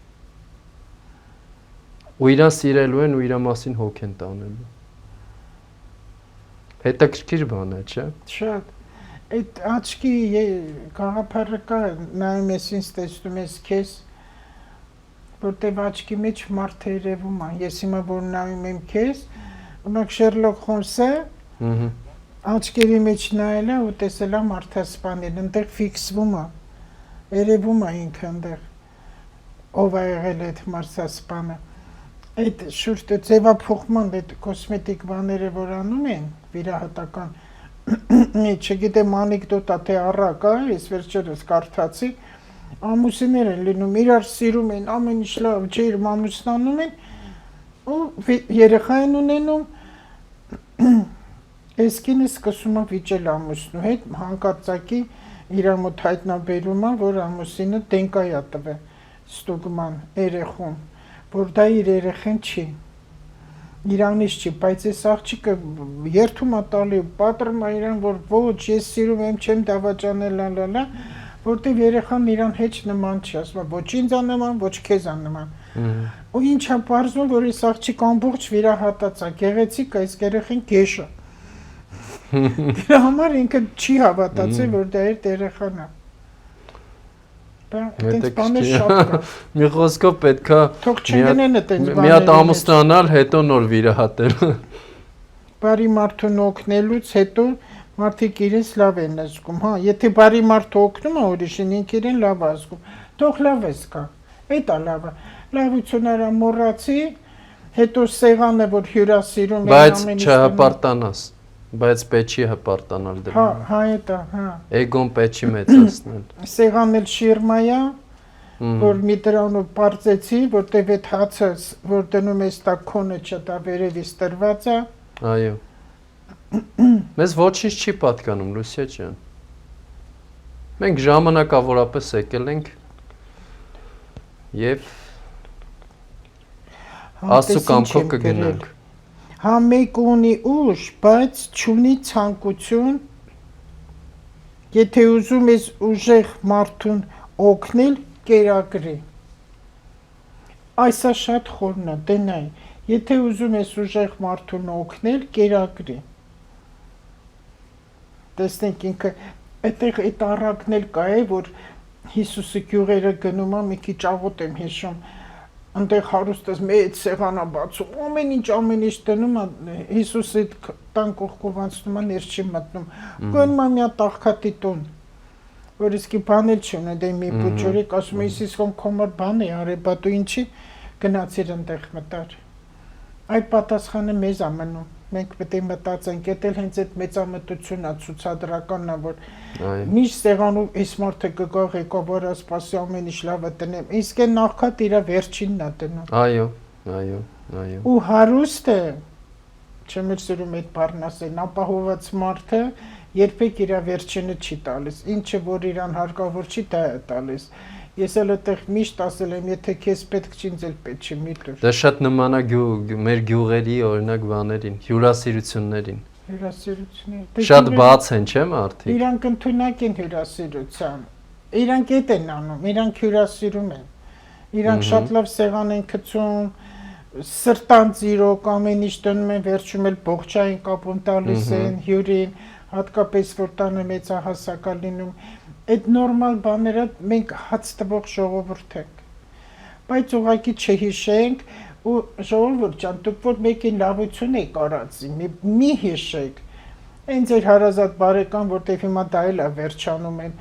Ու իրան սիրելու են ու իր մասին հոգ են տանելու։ Հետաքրքիր բան է, չէ՞։ Շատ։ Այդ աչքի գաղափարը կա, նայում ես ինձ տեսնում ես քեզ, որտեղ աչքի մեջ մարդ երևում է։ Ես հիմա որ նայում եմ քեզ, օրինակ Շերլոկ Հոլմսը, աչքերի մեջ նայել է ու տեսել է մարդասպանին, այնտեղ ֆիքսվում է։ Երևում է ինքը այնտեղ ով է եղել այդ մարդասպանը։ Այդ շուրջ ձևափոխման այդ կոսմետիկ բաները որ անում են վիրահատական չգիտեմ անեկդոտ է թե առակ է, ես վերջերս կարդացի, ամուսիններ են լինում, իրար սիրում են, ամեն ինչ լավ, ջերմ ամուսնանում են ու երեխա են ունենում, այս կինը սկսում է վիճել ամուսնու հետ, հանկարծակի իրար մոտ հայտնաբերում է, որ ամուսինը դենկայ է տվել ստուգման երեխուն, որ դա իր երեխեն չի, իրանից չի, բայց այս աղջիկը երթում է տալի, պատրում է իրան, որ ոչ, ես սիրում եմ, չեմ դավաճանել, լալալա, որտեղ երեխան իրան հեչ նման չի, ասում է, ոչ ինձ է նման, ոչ քեզ է նման։ Ու ինչ է պարզվում, որ այս աղջիկ ամբողջ վիրահատած է, գեղեցիկ է, այս երեխան գեշ է։ Դրա համար ինքը չի հավատացել, որ դա իր երեխան է։ Այդպես բաներ շատ կա։ Մի խոսքով պետքա թող չգնեն այդպես բաներ։ Մի հատ ամուսնանալ, հետո նոր վիրահատել։ Բարի մարդուն օգնելուց հետո մարդիկ իրենց լավ են զգում, հա, եթե բարի մարդը օգնում է ուրիշին, ինքը իրեն լավ է զգում։ Թող լավ է զգա։ Էդ է լավը։ Լավությունները մոռացի, հետո սեղանը որ հյուրասիրում են ամեն ինչ։ Բայց չհպարտանաս։ Բայց պետք չի հպարտանալ դրա։ Հա, այդ է, հա։ Էգոն պետք չի մեծացնել։ Սեղանն էլ շիրմայա, որ մի դրանով բարձեցի, որտեվ այդ հացը, որ դնում ես տա քոնը չէ, դա վերևից տրված է։ Այո։ Մեզ ոչինչ չի պատկանում, Լուսիա ջան։ Մենք ժամանակավորապես եկել ենք եւ Աստծո կամքով կգնանք։ Հա մեկ ունի ուժ, բայց չունի ցանկություն։ Եթե ուզում ես ուժեղ մարդուն օգնել, կերակրի։ Այսա շատ խորն է, դենայ։ Եթե ուզում ես ուժեղ մարդուն օգնել, կերակրի։ Տեսնենք ինքը այդտեղ այդ առակն էլ կա է, որ Հիսուսը գյուղերը գնում է, մի քիչ աղոտ եմ հիշում, այնտեղ հարուստս մեծ սեղան է բացում, ամեն ինչ դնում է, Հիսուսը այդ տան կողքով անցնում է, ներս չի մտնում, գնում է մի հատ աղքատի տուն, որ իսկի բան էլ չունի, դե մի փոքրիկ ասում է Հիսուսը կոմար բան է արել, բա դու ինչի գնացիր այնտեղ մտար։ Այդ պատասխանը մեզ է մնում, մենք պետք է մտածենք, դա էլ հենց այդ մեծամտությունն է, ցուցադրականն է, որ միշտ սեղանում այս մարդը կգա ղեկավարը սպասի ամեն ինչ լավը տնեմ, իսկ այն նախքատ իր վերջինն է դնում։ Այո։ Ու հարուստը, չեմ էլ սիրում այդ բառն ասել, ապահոված մարդը երբեք իր վերջինը չի տալիս, ինչը որ իրան հարկավոր չի, դա է տալիս։ Ես էլ այդտեղ միշտ ասել եմ, եթե քեզ պետք չի, ինձ էլ պետք չի, մի տուր։ Դա շատ նման է մեր գյուղերի օրինակ բաներին, հյուրասիրություններին։ Հյուրասիրությունները։ Շատ բաց են, չէ՞ մարդիկ։ Իրանք ընդունակ են հյուրասիրության։ Իրանք էդ են անում, իրանք հյուրասիրում են։ Իրանք շատ լավ սեղան են գցում, սրտանց իրոք ամեն ինչ դնում են, վերջում էլ բողջային կապում տալիս են հյուրին, հատկապես որ տանը մեծահասակ է լինում։ Այդ նորմալ բաները մենք հաց տվող ժողովուրդ ենք, բայց ուղղակի չհիշենք ու ժողովուրդ ջան, դուք որ մեկի լավություն եք արածի, մի հիշեք, այն ձեր հարազատ բարեկամ, որտեղ հիմա դա էլ է վերջանում են,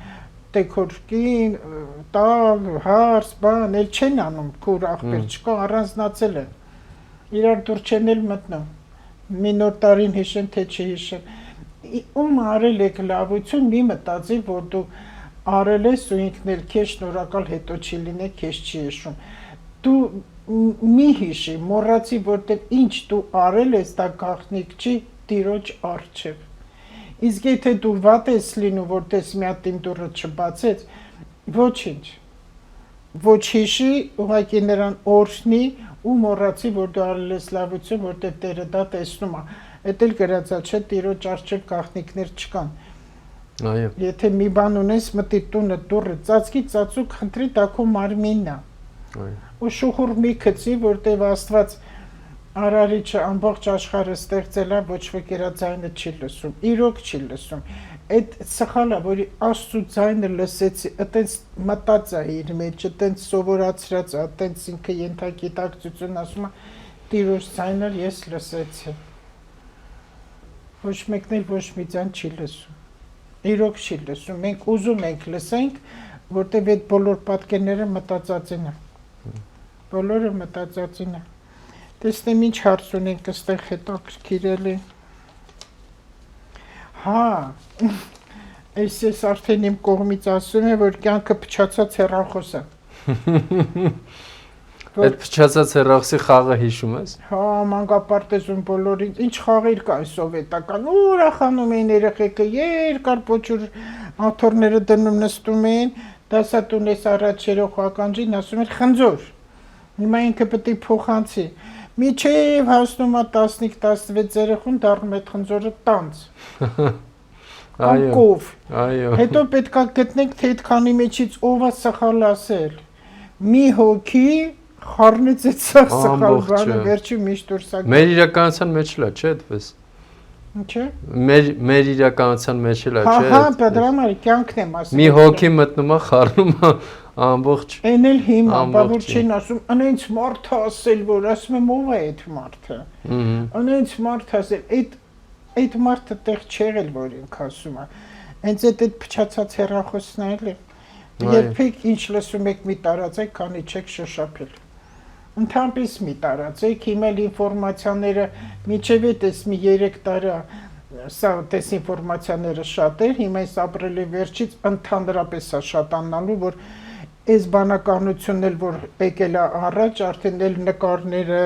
տեքորկին, տալ, հարս, բան, էլ չեն անում, քուր աղբեր չկա, առանձնացել են, իրար դուր չեն էլ մտնում, մի նոր տարին հիշեն, թե չհիշեն, ում արել եք լավություն, մի մտածի, որ դու արել ես ու ինքն էլ քեզ շնորհակալ հետո չի լինի, քեզ չի հիշում։ Դու մի հիշի, մոռացի, որտեղ ինչ դու արել ես, դա գաղտնիք չի Տիրոջ առջև։ Իսկ եթե դու վատ ես լինում, որտես մի հատ իմ դուռը չբացեց, ոչինչ։ Ոչ հիշի, ուղղակի նրան օրհնի ու մոռացի, որ դու արել ես լավություն, որտեղ Տերը դա տեսնում է։ Էդ էլ գրած է, չէ, Տիրոջ առջև գաղտնիքներ չկան։ Այո։ Եթե մի բան ունես, մտի տունը դուռը ծածկի, ծածուկ խնդրի, դա քո մարմինն է։ Ու շուխուր մի գցի, որտեղ Աստված Արարիչը ամբողջ աշխարհը ստեղծել է, ոչ ոք իր ձայնը չի լսում, իրոք չի լսում։ Այդ սխալ է, որ Աստծո ձայնը լսեցի, այտենց մտած է իր մեջ, այտենց սովորացրած է, այտենց ինքը ենթագիտակցություն ասում է, Տիրոջ ձայնը ես լսեցի։ Ոչ մեկն էլ ոչ մի ձայն չի լսում։ Իրոք չի լսում, մենք ուզում ենք լսենք, որտեղ այդ բոլոր պատկերները մտածածին է, բոլորը մտածածին է, տեսնեմ ինչ հարց ունենք այստեղ հետաքրքիրելի, հա, ես արդեն իմ կողմից ասում եմ, որ կյանքը փչացած հեռախոս է, Այդ փչացած հեռախոսի խաղը հիշում ես։ Հա, մանկապարտեզում բոլորին, ինչ խաղեր կա սովետական, ուրախանում էին երեխեքը, երկար փոչուր աթոռները դնում նստում էին, դասատունես առաջ երող ականջին ասում էր խնձոր։ Հիմա ինքը պետք է փոխանցի։ Միջև հասնում է 15-16 երեխուն դառնում է խնձորը տանց։ Այո։ Այո։ Հետո պետք է գտնենք, թե այդքանի մեջից ով է սխալ ասել։ Մի հոգի խառնեց այդ սխալ բանը, վերջի միշտ դուրս է։ Մեր իրականության մեջ էլ է, չէ՞ այդպես։ Ինչե՞։ Մեր իրականության մեջ էլ է, չէ՞։ Հա, դրամա կյանքն եմ ասում։ Մի հոգի մտնում է, խառնում է ամբողջ։ Այն էլ հիմա, բավուր չեն ասում, անենց մարդը ասել, որ ասում եմ ով է այդ մարդը։ Անենց մարդը ասել, այդ մարդը տեղ չեղել, որ ինք ասում է։ Հենց այդ փչացած հեռախոսն է էլի։ Երբեք ինչ լսում եք մի տարածեք, քանի չեք շոշափել։ Ընդհանրապես մի տարածեք, հիմա ինֆորմացիաները միջև էս մի 3 տարի սա տես ինֆորմացիաները շատ էր, հիմա այս ապրիլի վերջից ընդհանրապես է շատանալու, որ այս բանականությունն էլ որ եկել է առաջ, արդեն էլ նկարները,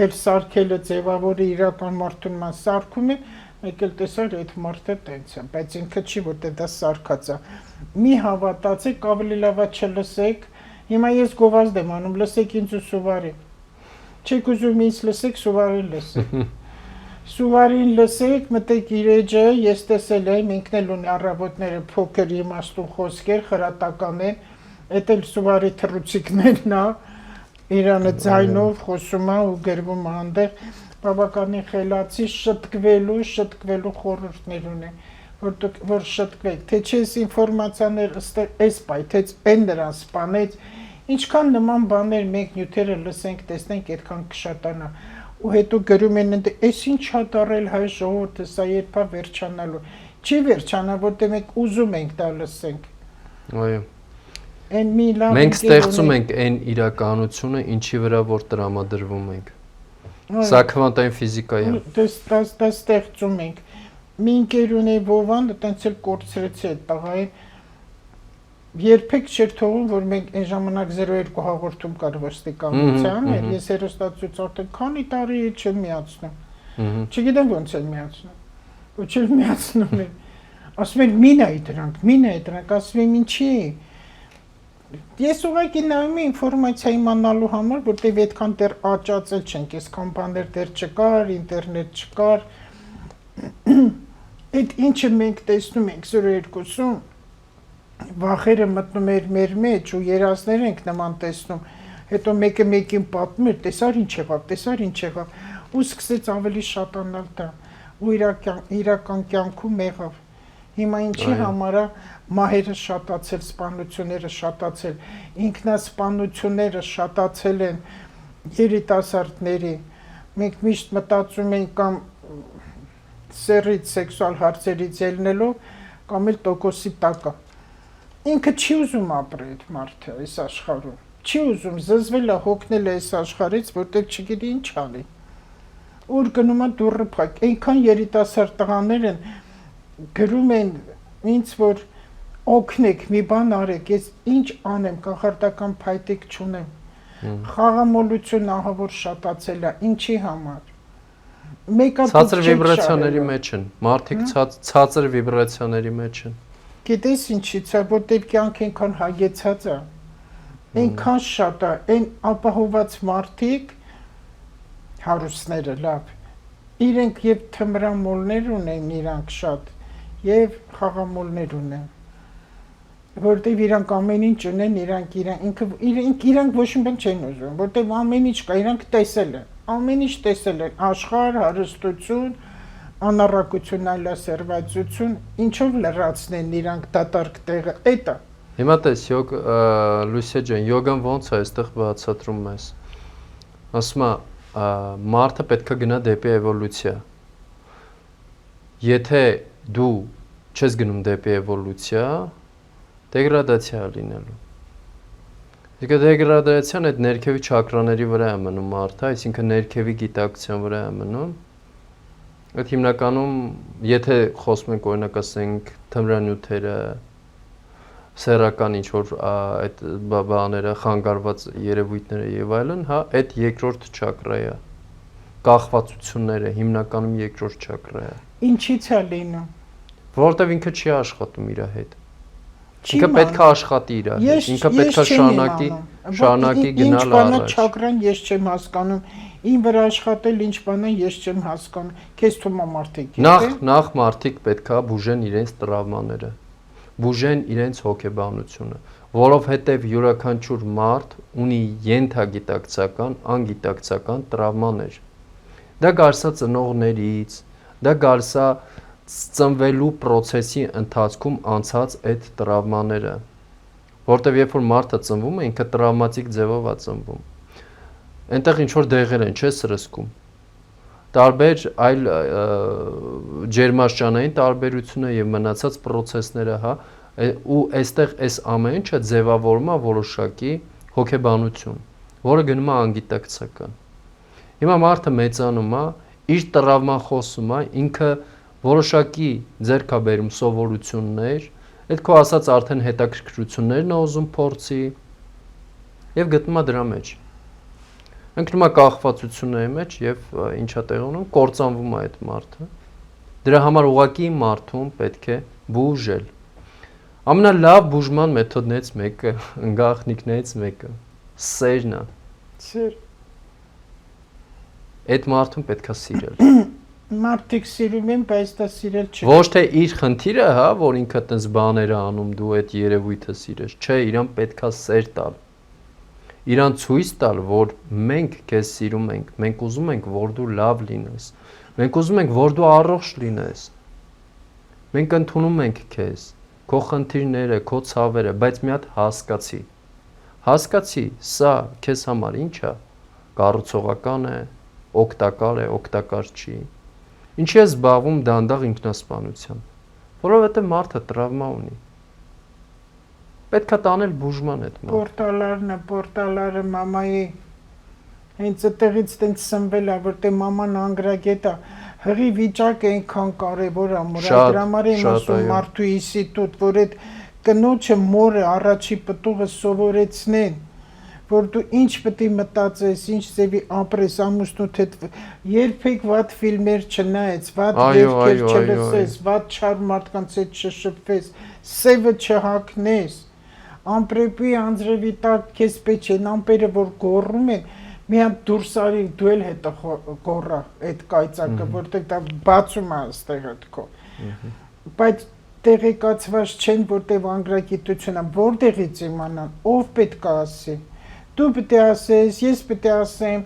էլ սարքելը ձևավորը իրական մարդուն ման սարքում է, Եկել տեսար այդ մարդը տենց է, բայց ինքը չի, որտեղ դա սարքած է։ Մի հավատացեք, ավելի լավ է չլսեք։ Հիմա ես գովազդ եմ անում, լսեք ինձ ու Սուվարի։ Չեք ուզում ինձ լսեք, Սուվարին լսեք։ Սուվարին լսեք, մտեք իր էջը, ես տեսել եմ, ինքն էլ ունի առավոտները փոքր իմաստուն խոսքեր, խրատական են, էդ էլ Սուվարի թռուցիկներն է, իրանը ձայնով խոսում է ու գրվում է այնտեղ, բավականին խելացի, շտկվելու խորհուրդներ ունի, որ շտկվեք, թե չէ այս ինֆորմացիաներ էս պայ, թե այն նրան սպանեց, ինչքան նման բաներ մենք նյութերը լսենք, տեսնենք, այդքան կշատանա։ Ու հետո գրում են ընդ էս ինչ ա դարել հայ ժողովուրդը, սա երբ է վերջանալու։ Չի վերջանա, որտեղ մենք ուզում ենք դա լսենք։ Այո։ Այն մի լավ Մենք ստեղծում ենք այն իրականությունը, ինչի վրա որ տրամադրվում ենք։ Սա քվանտային ֆիզիկա է։ Դա ստեղծում ենք։ Մի ընկեր ունի Վովան, այտենց էլ կորցրեցի այդ տղային։ Երբեք չէր թողում, որ մենք այն ժամանակ 02 հաղորդում կար ոստիկանության, ես հերոստատուց արդեն քանի տարի չեմ միացնում։ Չգիտեմ ոնց եմ միացնում։ Ու չեմ միացնում եմ։ Ասում են մինայի դրանք, ասում եմ ինչի։ Ես ուղղակի նայում եմ ինֆորմացիա իմանալու համար, որտեղ այդքան դեռ աճացել չենք, այսքան բաներ դեռ չկար, ինտերնետ չկար։ Այդ ինչը մենք տեսնում ենք 02-ում, վախերը մտնում էր մեր մեջ ու երազներ ենք նման տեսնում, հետո մեկը մեկին պատմում էր, տեսար ինչ եղավ, ու սկսեց ավելի շատանալ դա, ու իրական կյանքում եղավ։ Հիմա ինչի համար է մահերը շատացել, սպանությունները շատացել, ինքնասպանությունները շատացել են երիտասարդների, մենք միշտ մտածում ենք կամ սեռից սեքսուալ հարցերից ելնելով, կամ էլ տոկոսի տակը։ Ինքը չի ուզում ապրել այդ մարդը այս աշխարհում, չի ուզում զզվել է, հոգնել է այս աշխարհից, որտեղ չգիտի ինչ անի։ Ուր գնում է դուռը փակ, այնքան երիտասարդ տղաներ են գրում են ինձ, որ օգնեք, մի բան արեք, ես ինչ անեմ, կախարդական փայտիկ չունեմ։ Խաղամոլություն ահա որ շատացել է, ինչի համար։ Ցածր վիբրացիաների մեջ են, մարդիկ ցածր վիբրացիաների մեջ են։ Գիտես ինչից է, որտեղ կյանք այնքան հագեցած է, այնքան շատ է, այն ապահոված մարդիկ, հարուստները լավ, իրենք եւ թմրամոլներ ունեն իրանք շատ, եւ խաղամոլներ ունեն, որտեղ իրանք ամեն ինչ ունեն, իրանք ոչ մի բան չեն ուզում, որտեղ ամեն ինչ կա, իրանք տեսել են, ամեն ինչ տեսել են, աշխարհ, հարստություն, անառակություն, այլասերվածություն, ինչով լրացնեն իրանք դատարկ տեղը, էդ է։ Հիմա տես, Լուսիա ջան, յոգան ոնց է այստեղ բացատրում մեզ։ Ասում է, մարդը պետք է գնա դեպի էվոլյուցիա։ Եթե դու չես գնում դեպի էվոլյուցիա, դեգրադացիա է լինելու։ Իսկ դեգրադացիան այդ ներքևի չակրաների վրա է մնում մարդը, այսինքն ներքևի գիտակցության վրա է մնում։ Այդ հիմնականում, եթե խոսում ենք օրինակ ասենք թմրանյութերը, սեռական ինչ-որ այդ բաները, խանգարված երևույթները եւ այլն, հա, այդ երկրորդ չակրա է։ Կախվածությունները հիմնականում երկրորդ չակրա է։ Ինչից է լինում։ Որովհետեւ ինքը չի աշխատում իր հետ։ Ինքը պետք է աշխատի իր հետ, ինքը պետք է շարունակի գնալ առաջ։ Ինչ բան է չակրան, ես չեմ հասկանում։ Ին վրա աշխատել ինչ բան է, ես չեմ հասկանում։ Քեզ թվում է մարդիկ նախ մարդիկ պետք է բուժեն իրենց տրավմաները, բուժեն իրենց հոգեբանությունը, որովհետև յուրաքանչյուր մարդ ունի ենթագիտակցական, անգիտակցական տրավմաներ։ Դա գարսա ծնողներից, դա գարսա ծնվելու process-ի ընթացքում անցած այդ տրավմաները, որտեղ երբ որ մարդը ծնվում է, ինքը տրավմատիկ ձևով է ծնվում։ Այնտեղ ինչ որ դեղեր են, չէ՞ սրսկում։ Տարբեր այլ ջերմաշճանային տարբերությունը եւ մնացած process-ները, հա, ու այստեղ այս ամեն ինչը ձևավորում է որոշակի հոգեբանություն, որը գնում է անգիտակցական։ Հիմա մարդը մեծանում է, իր տրավման խոսում է, ինքը որոշակի ձեռք է բերում սովորություններ, այդ քո ասած արդեն հետաքրքրություններն է ուզում փորձի եւ գտնում է դրա մեջ։ Ընկնում է կախվածությունների մեջ եւ ինչա տեղ ունում, կործանվում է այդ մարդը։ Դրա համար ուղղակի մարդուն պետք է բուժել։ Ամենալավ բուժման մեթոդներից մեկը, գաղտնիքներից մեկը սերն է։ Սեր։ Այդ մարդուն պետքա սիրել։ Մարդիկ սիրում են, բայց դա սիրել չի։ Ոչ թե իր խնդիրը, հա, որ ինքը տես բաներ է անում, դու այդ երևույթը սիրես, չէ, իրան պետքա սեր տալ։ Իրան ցույց տալ, որ մենք քեզ սիրում ենք, մենք ուզում ենք, որ դու լավ լինես։ Մենք ուզում ենք, որ դու առողջ լինես։ Մենք ընդունում ենք քեզ, քո խնդիրները, քո ցավերը, բայց մի հատ հասկացի։ Հասկացի, սա քեզ համար ինչ է, կառուցողական է, օգտակար է, օգտակար չի։ Ինչի ես զբաղվում դանդաղ ինքնասպանությամբ, որովհետև մարդը տրավմա ունի։ Պետքա տանել բուժման այդ մարդը։ Պորտալարը մամայի հենց այդտեղից տենց սնվել է, որտեղ մաման անգրագետ է, հղի վիճակը այնքան կարևոր է, որ դրա համար եմ ասում մարդու ինստիտուտ, որ այդ կնոջը մորը առաջի պտուղը սովորեցնեն, որ դու ինչ պետք է մտածես, ինչ ձևի ապրես, ամուսնուդ հետ երբեք վատ ֆիլմեր չնայես, վատ երգեր չլսես, վատ չար մարդկանց հետ չշփվես, սևը չհագնես, ամպրեպի անձրևի տակ քեզ պետք չեն ամպերը, որ գոռում են, մի հատ դուրս արի, դու էլ հետը գոռա այդ կայծակը, որտեղ դա բացում է այստեղ այդ քո։ Բայց տեղեկացված չեն, որտեղ անգրագիտությունը, որտեղից իմանան, ով պետք է ասի։ Դու պետք է ասես, ես պետք է ասեմ,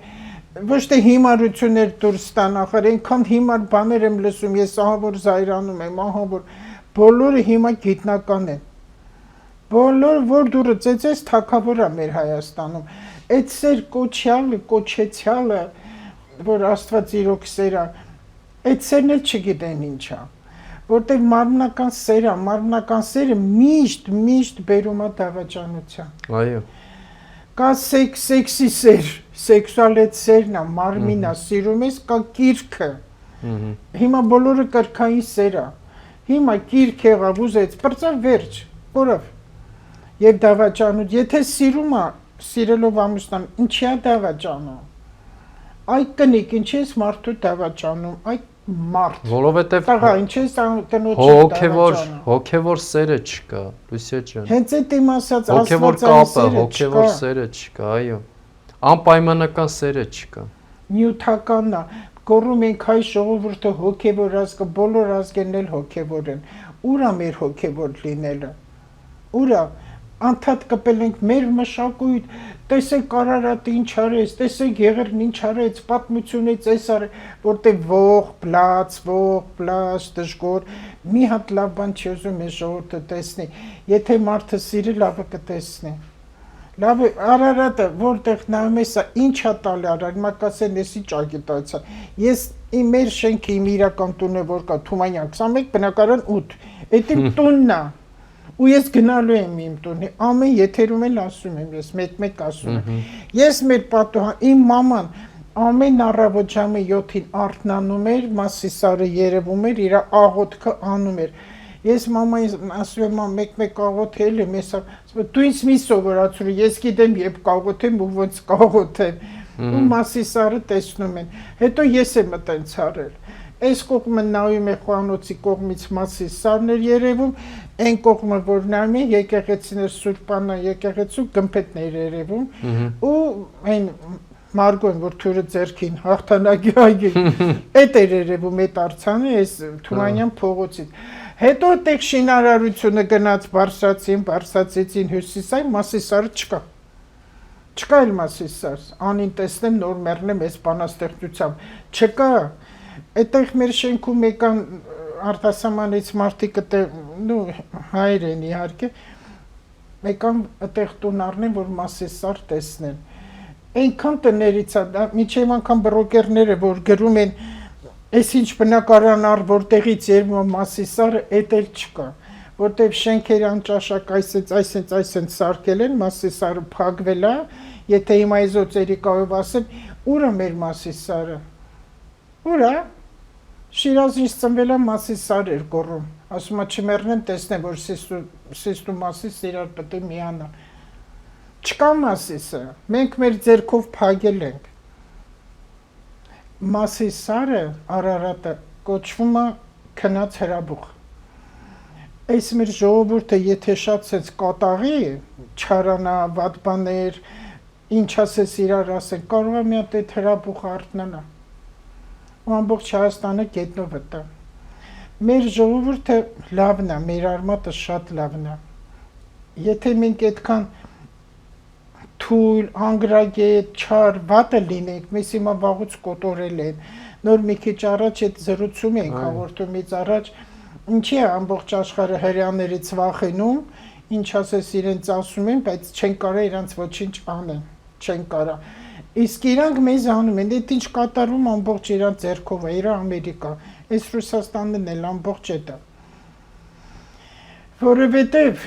ոչ թե հիմարություններ դուրս տան, ախր այնքան հիմար բաներ եմ լսում, ես ահա որ զայրանում եմ, ահա որ բոլորը հիմա գիտնական են։ Բոլոր որ դուրը ծեծես թագավոր է մեր Հայաստանում։ Այդ սեր կոչեցյալը, որ Աստված իրոք սեր է, այդ սերն էլ չգիտեն ինչ է, որտեղ մարմնական սերը միշտ բերում է դավաճանության։ Այո։ Կա սեքսի սեր, սեքսուալ այդ սերն է, մարմին է, սիրում ես, կա կիրքը։ Հիմա բոլորը կրքային սեր է։ Հիմա կիրք եղավ, ուզեց, պրծավ վերջ, որով։ Եվ դավաճանում, եթե սիրում է, սիրելով ամուսնան, ինչի է դավաճանում։ Այ կնիկ, ինչ ես մարդու դավաճանում, այ մարդ։ Որովհետև տղա, ինչ ես կնոջը դավաճանում։ Հոգևոր սերը չկա, Լուսիա ջան։ Հենց այդ իմ ասած հոգևոր կապը, հոգևոր սերը չկա, այո։ Անպայմանական սերը չկա։ Նյութականն է, գոռում ենք հայ ժողովուրդը հոգևոր ազգը, բոլոր ազգերն էլ հոգևոր են։ Ուր է մեր հոգևոր լինելը։ Ուր է անդադ կպել ենք մեր մշակույթ, տեսեք Արարատը ինչ արեց, տեսեք Եղեռն ինչ արեց, պատմությունից էս արեց, որտեղ ող, պլաց, դժգոհ, մի հատ լավ բան չի ուզում այս ժողովուրդը տեսնի, եթե մարդը սիրի, լավը կտեսնի։ Լավ է, Արարատը, որտեղ նայում ես, ինչ է տալի Արարատ, հիմա կասեն, ես ինչ ագիտացիա։ Ես մեր շենքը, իմ իրական տունը, որ կա Թումանյան 21, բնակարան 8, այդ իմ տունն է։ Ու ես գնալու եմ իմ տունի, ամեն եթերում էլ ասում եմ, ես մեկ ասում եմ։ Ես մեր պատուհան, իմ մաման ամեն առավոտ ժամը 7-ին արթնանում էր, Մասիսարը երևում էր, իր աղոթքը անում էր։ Ես մամային ասում եմ, մեկ աղոթել եմ, ես դու ինձ մի սովորացրու, ես գիտեմ երբ կաղոթեմ ու ոնց կաղոթեմ։ Ու Մասիսարը տեսնում են։ Հետո ես եմ այտենց արել։ Այս կողմը նայում է խոհանոցի կողմից Մասիսարն էր երևում, այն կողմը որ նայում է եկեղեցիներ Սուրբանա եկեղեցու գմփետներ երևում ու այն Մարգոն որ թուրը ձերքին հաղթանակի այգին այդ էր երևում այդ արցանը այս Թումանյան փողոցից հետո այդտեղ շինարարությունը գնաց Բարսացեցին Հյուսիսային Մասիսարը չկա էլ Մասիսար անին տեսնեմ նոր մեռնեմ այս բանաստեղծությամբ չկա այդտեղ մեր շենքում եկան արտասահմանից մարդիկ հայեր են իհարկե եկան այդտեղ տուն առնեն որ Մասիսար տեսնեն այնքան տներից է միջև անգամ բրոկերները որ գրում են այս ինչ բնակարան առ որտեղից երևում Մասիսարը էդ էլ չկա որտեղ շենքերի անճաշակ այսենց սարքել են Մասիսարը փակվել է եթե հիմա իզոծերի կարող ասեմ ուր է մեր Մասիսարը ուր է Շիրազից ծնվել է Մասիսար էր գոռում, ասում է չմեռնեմ տեսնեմ, որ Սիստ ու Մասիս իրար պետք է միանա։ Չկա Մասիսը, մենք մեր ձեռքով փակել ենք։ Մասիսարը, Արարատը կոչվում է քնած հրաբուխ։ Այս մեր ժողովուրդը եթե շատ ցած կատաղի, չարանա, վատ բաներ, ինչ ասես իրար ասեն, կարող է մի հատ այդ հրաբուխը արթնանա։ Ու ամբողջ Հայաստանը գետնով վտա։ Մեր ժողովուրդը լավն է, մեր արմատը շատ լավն է։ Եթե մենք այդքան թույլ, անգրագետ, չար, վատը լինենք, մեզ հիմա վաղուց կոտորել են։ Նոր մի քիչ առաջ այդ զրուցում ենք հաղորդում ինձ առաջ, ինչի է ամբողջ աշխարհը հрьяաներից վախենում, ինչ ասես իրենց ասում են, բայց չեն կարող իրանց ոչինչ անեն, չեն կարող։ Իսկ իրանք մեզ անում են, այդ ինչ կատարում ամբողջ իրանց ձեռքով է, իրա Ամերիկա, այս Ռուսաստանն էլ ամբողջ է դա։ Որովհետև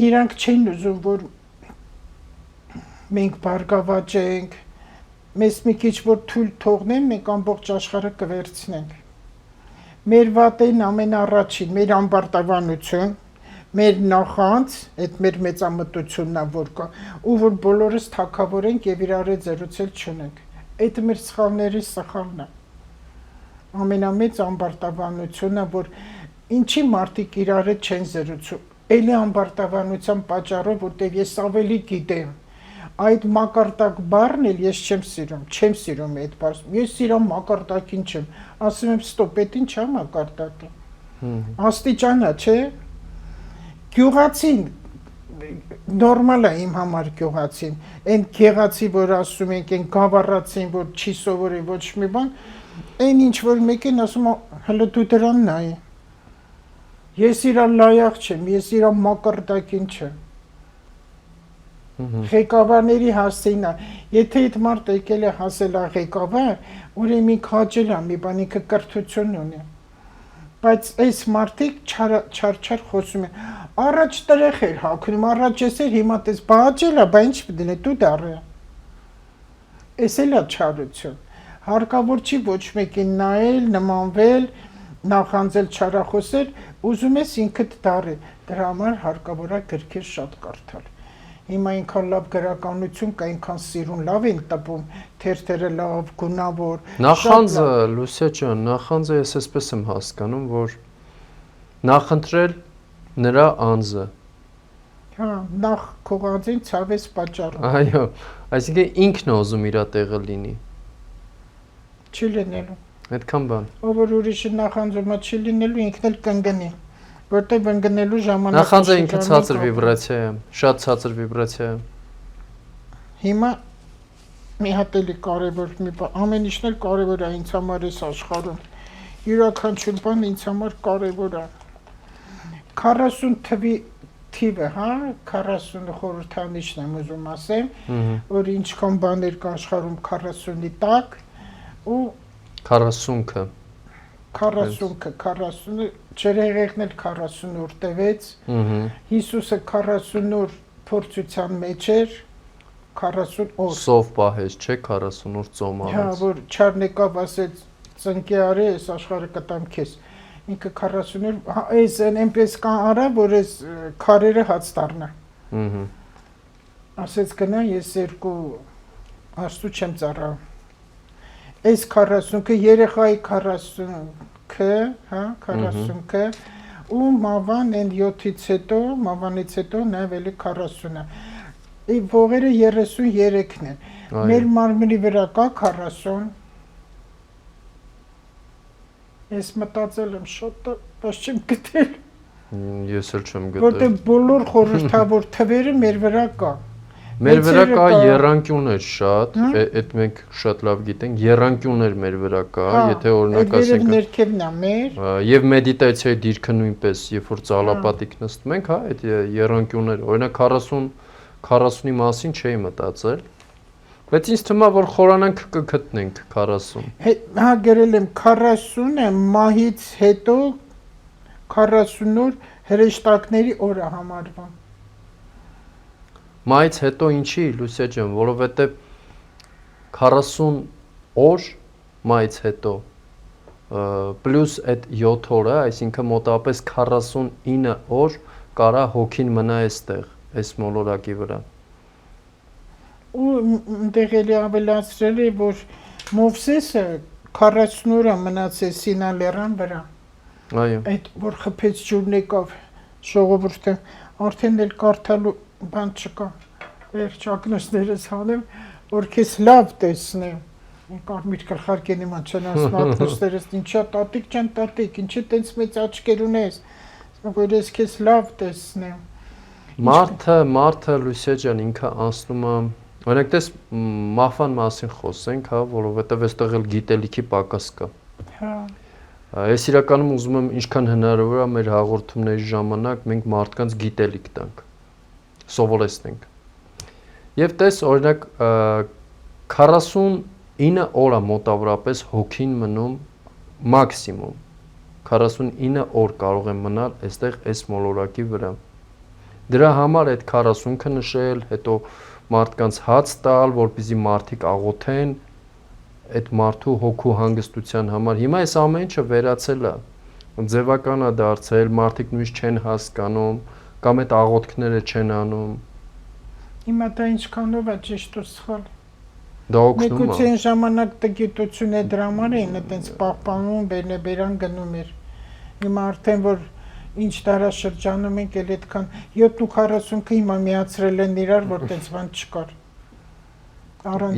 իրանք չեն ուզում, որ մենք բարգավաճենք, մեզ մի քիչ որ թույլ թողնեն, մենք ամբողջ աշխարհը կվերցնենք։ Մեր վատեն ամենառաջին, մեր ամբարտավանություն, մեր նախանց, այդ մեր մեծամտությունն է որ կա, ու որ բոլորս թակավորենք եւ իրար հետ զրուցել չունենք։ Այդ մեր սխալների սխալն է։ Ամենամեծ ամբարտավանությունը, որ ինչի մարդիկ իրար հետ չեն զրուցում, էլի ամբարտավանության պատճառով, որտեղ ես ավելի գիտեմ։ Այդ մակարդակ բառն էլ ես չեմ սիրում այդ բառը։ Ես սիրում մակարդակին չեմ։ Ասում եմ ստոպ, այդ ինչ է մակարդակը։ Աստիճանա, չէ։ Գյուղացին նորմալ է իմ համար գյուղացին։ Այն գեղացի, որ ասում ենք, այն գավառացին, որ չի սովորի ոչ մի բան, այն ինչ որ մեկին ասում հələ դու դրան նայ։ Ես իրա լայախ չեմ, ես իրա մակարդակին չեմ։ Ղեկավարների հասցեին է, եթե այդ մարդ եկել է հասել է ղեկավար, ուրեմն ինքը հաճել է մի բան, ինքը կրթություն ունի։ Բայց այս մարդիկ չար խոսում են։ Առաջ տրեղ էր հագնում, առաջ էսեր, հիմա տես բաժել է, բա ինչ դնե դու դառը։ Էս էլ է չարություն։ Հարկավոր չի ոչ մեկին նայել, նմանվել, նախանձել, չարախոսել, ուզում ես ինքդ դառը։ Դրա համար հարկավոր է գրքեր շատ կարդալ։ Հիմա այնքան լավ գրականություն կա, այնքան սիրուն լավ են տպում, թերթերը լավ, գունավոր։ Նախանձը, Լուսիա ջան, նախանձը ես այսպես եմ հասկանում, որ նախընտրել նրա անձը։ Հա, նախ քողանձին ցավես պատճառը։ Այո, այսինքն ինքն է ուզում իր տեղը լինի։ Չի լինելու։ Այդքան բան։ Ով որ ուրիշը նախանձում է, չի լինելու, ինքն էլ կընկնի։ Որտեղ ընկնելու ժամանակ Նախանձը ինքը ցածր վիբրացիա է, շատ ցածր վիբրացիա է։ Հիմա մի հատ էլի կարևոր մի բան, ամեն ինչն էլ կարևոր է ինձ համար այս աշխարհում։ Յուրաքանչյուր բան ինձ համար կարևոր է։ 40 թիվը, հա, 40 խորհրդանիշն եմ ուզում ասեմ, որ ինչքան բաներ կա աշխարհում 40-ի տակ ու 40-ը 40-ը ջրեղեղն էլ 40 օր տևեց, Հիսուսը 40 օր փորձության մեջ էր, 40 օր։ Սով պահեց, չէ, 40 օր ծոմ արեց։ Հա, որ չարնեկավ ասեց, ծնկի արի, այս աշխարհը կտամ քեզ։ Ինքը 40 օր, այս այնպես կան արա, որ այս քարերը հաց դառնա։ Ասեց գնա, ես երկու աստու չեմ ծառայում։ Այս 40-ը երեխայի 40-ը, հա, 40-ը ու մավան այն 7-ից հետո, մավանից հետո նաև էլի 40-ը։ Այդ ողերը 33-ն են։ Մեր մարմնի վրա կա 40։ Ես մտածել եմ շատ, բայց չեմ գտել։ Ես էլ չեմ գտել։ Որտեղ բոլոր խորհրդավոր թվերը մեր վրա կա։ Մեր վրա կա երանկյուններ շատ, այդ մենք շատ լավ գիտենք, երանկյուններ մեր վրա կա, եթե օրինակ ասենք ներքևն է մեր։ Եվ մեդիտացիայի դիրքը նույնպես, երբ որ ծալապատիկ նստում ենք, հա, այդ երանկյուններ, օրինակ 40-ի մասին չէի մտածել, բայց ինձ թվում է, որ խորանանք կգտնենք 40։ Հա, գրել եմ 40-ը մահից հետո 40 օր հրեշտակների օրը համարվում։ Մայից հետո ինչի, Լուսիա ջան, որովհետև 40 օր մայից հետո պլյուս այդ 7 օրը, այսինքն մոտավորապես 49 օր կարա հոգին մնա այստեղ, այս մոլորակի վրա։ Ու այնտեղ էլի ավելացրել է, որ Մովսեսը 40 օր մնացել Սինա լեռան վրա։ Այո։ Այդ որ խփեց ջուրն եկավ ժողովուրդը արդեն էլ կարդալու բան չկա։ Վերջակնոցներս հանեմ, որ քեզ լավ տեսնեմ։ Կարմիր գլխարկենի ման չեն ասում ակնոցներս ինչա տատիկ ջան տատիկ, ինչի տենց մեծ աչքեր ունես։ Որ ես քեզ լավ տեսնեմ։ Մարդը Լուսիա ջան ինքը անցնում է, օրինակ դες մահվան մասին խոսենք, հա, որովհետև այստեղ էլ գիտելիքի պակաս կա։ Հա։ Ես իրականում ուզում եմ ինչքան հնարավոր է մեր հաղորդումների ժամանակ մենք մարդկանց գիտելիք տանք, սովորեցնենք։ Եվ դες օրինակ 49 օր է մոտավորապես հոգին մնում մաքսիմում 49 օր կարող է մնալ այստեղ այս մոլորակի վրա։ Դրա համար այդ 40-ը նշել, հետո մարդկանց հաց տալ, որպեսզի մարդիկ աղոթեն այդ մարդու հոգու հանգստության համար։ Հիմա այս ամեն ինչը վերացել է, ձևական է դարձել, մարդիկ նույնիսկ չեն հասկանում, կամ այդ աղոթքները չեն անում։ Հիմա դա ինչքանով է ճիշտ ու սխալ։ Դա օգնում է։ Միգուցե այն ժամանակ տգիտությունը դրա համար էին այտենց պահպանում, բերան գնում էր։ Հիմա արդեն որ ինչ դարաշրջանում ենք էլ այդքան 740-ը հիմա միացրել են իրար, որ այդպես բան չկար։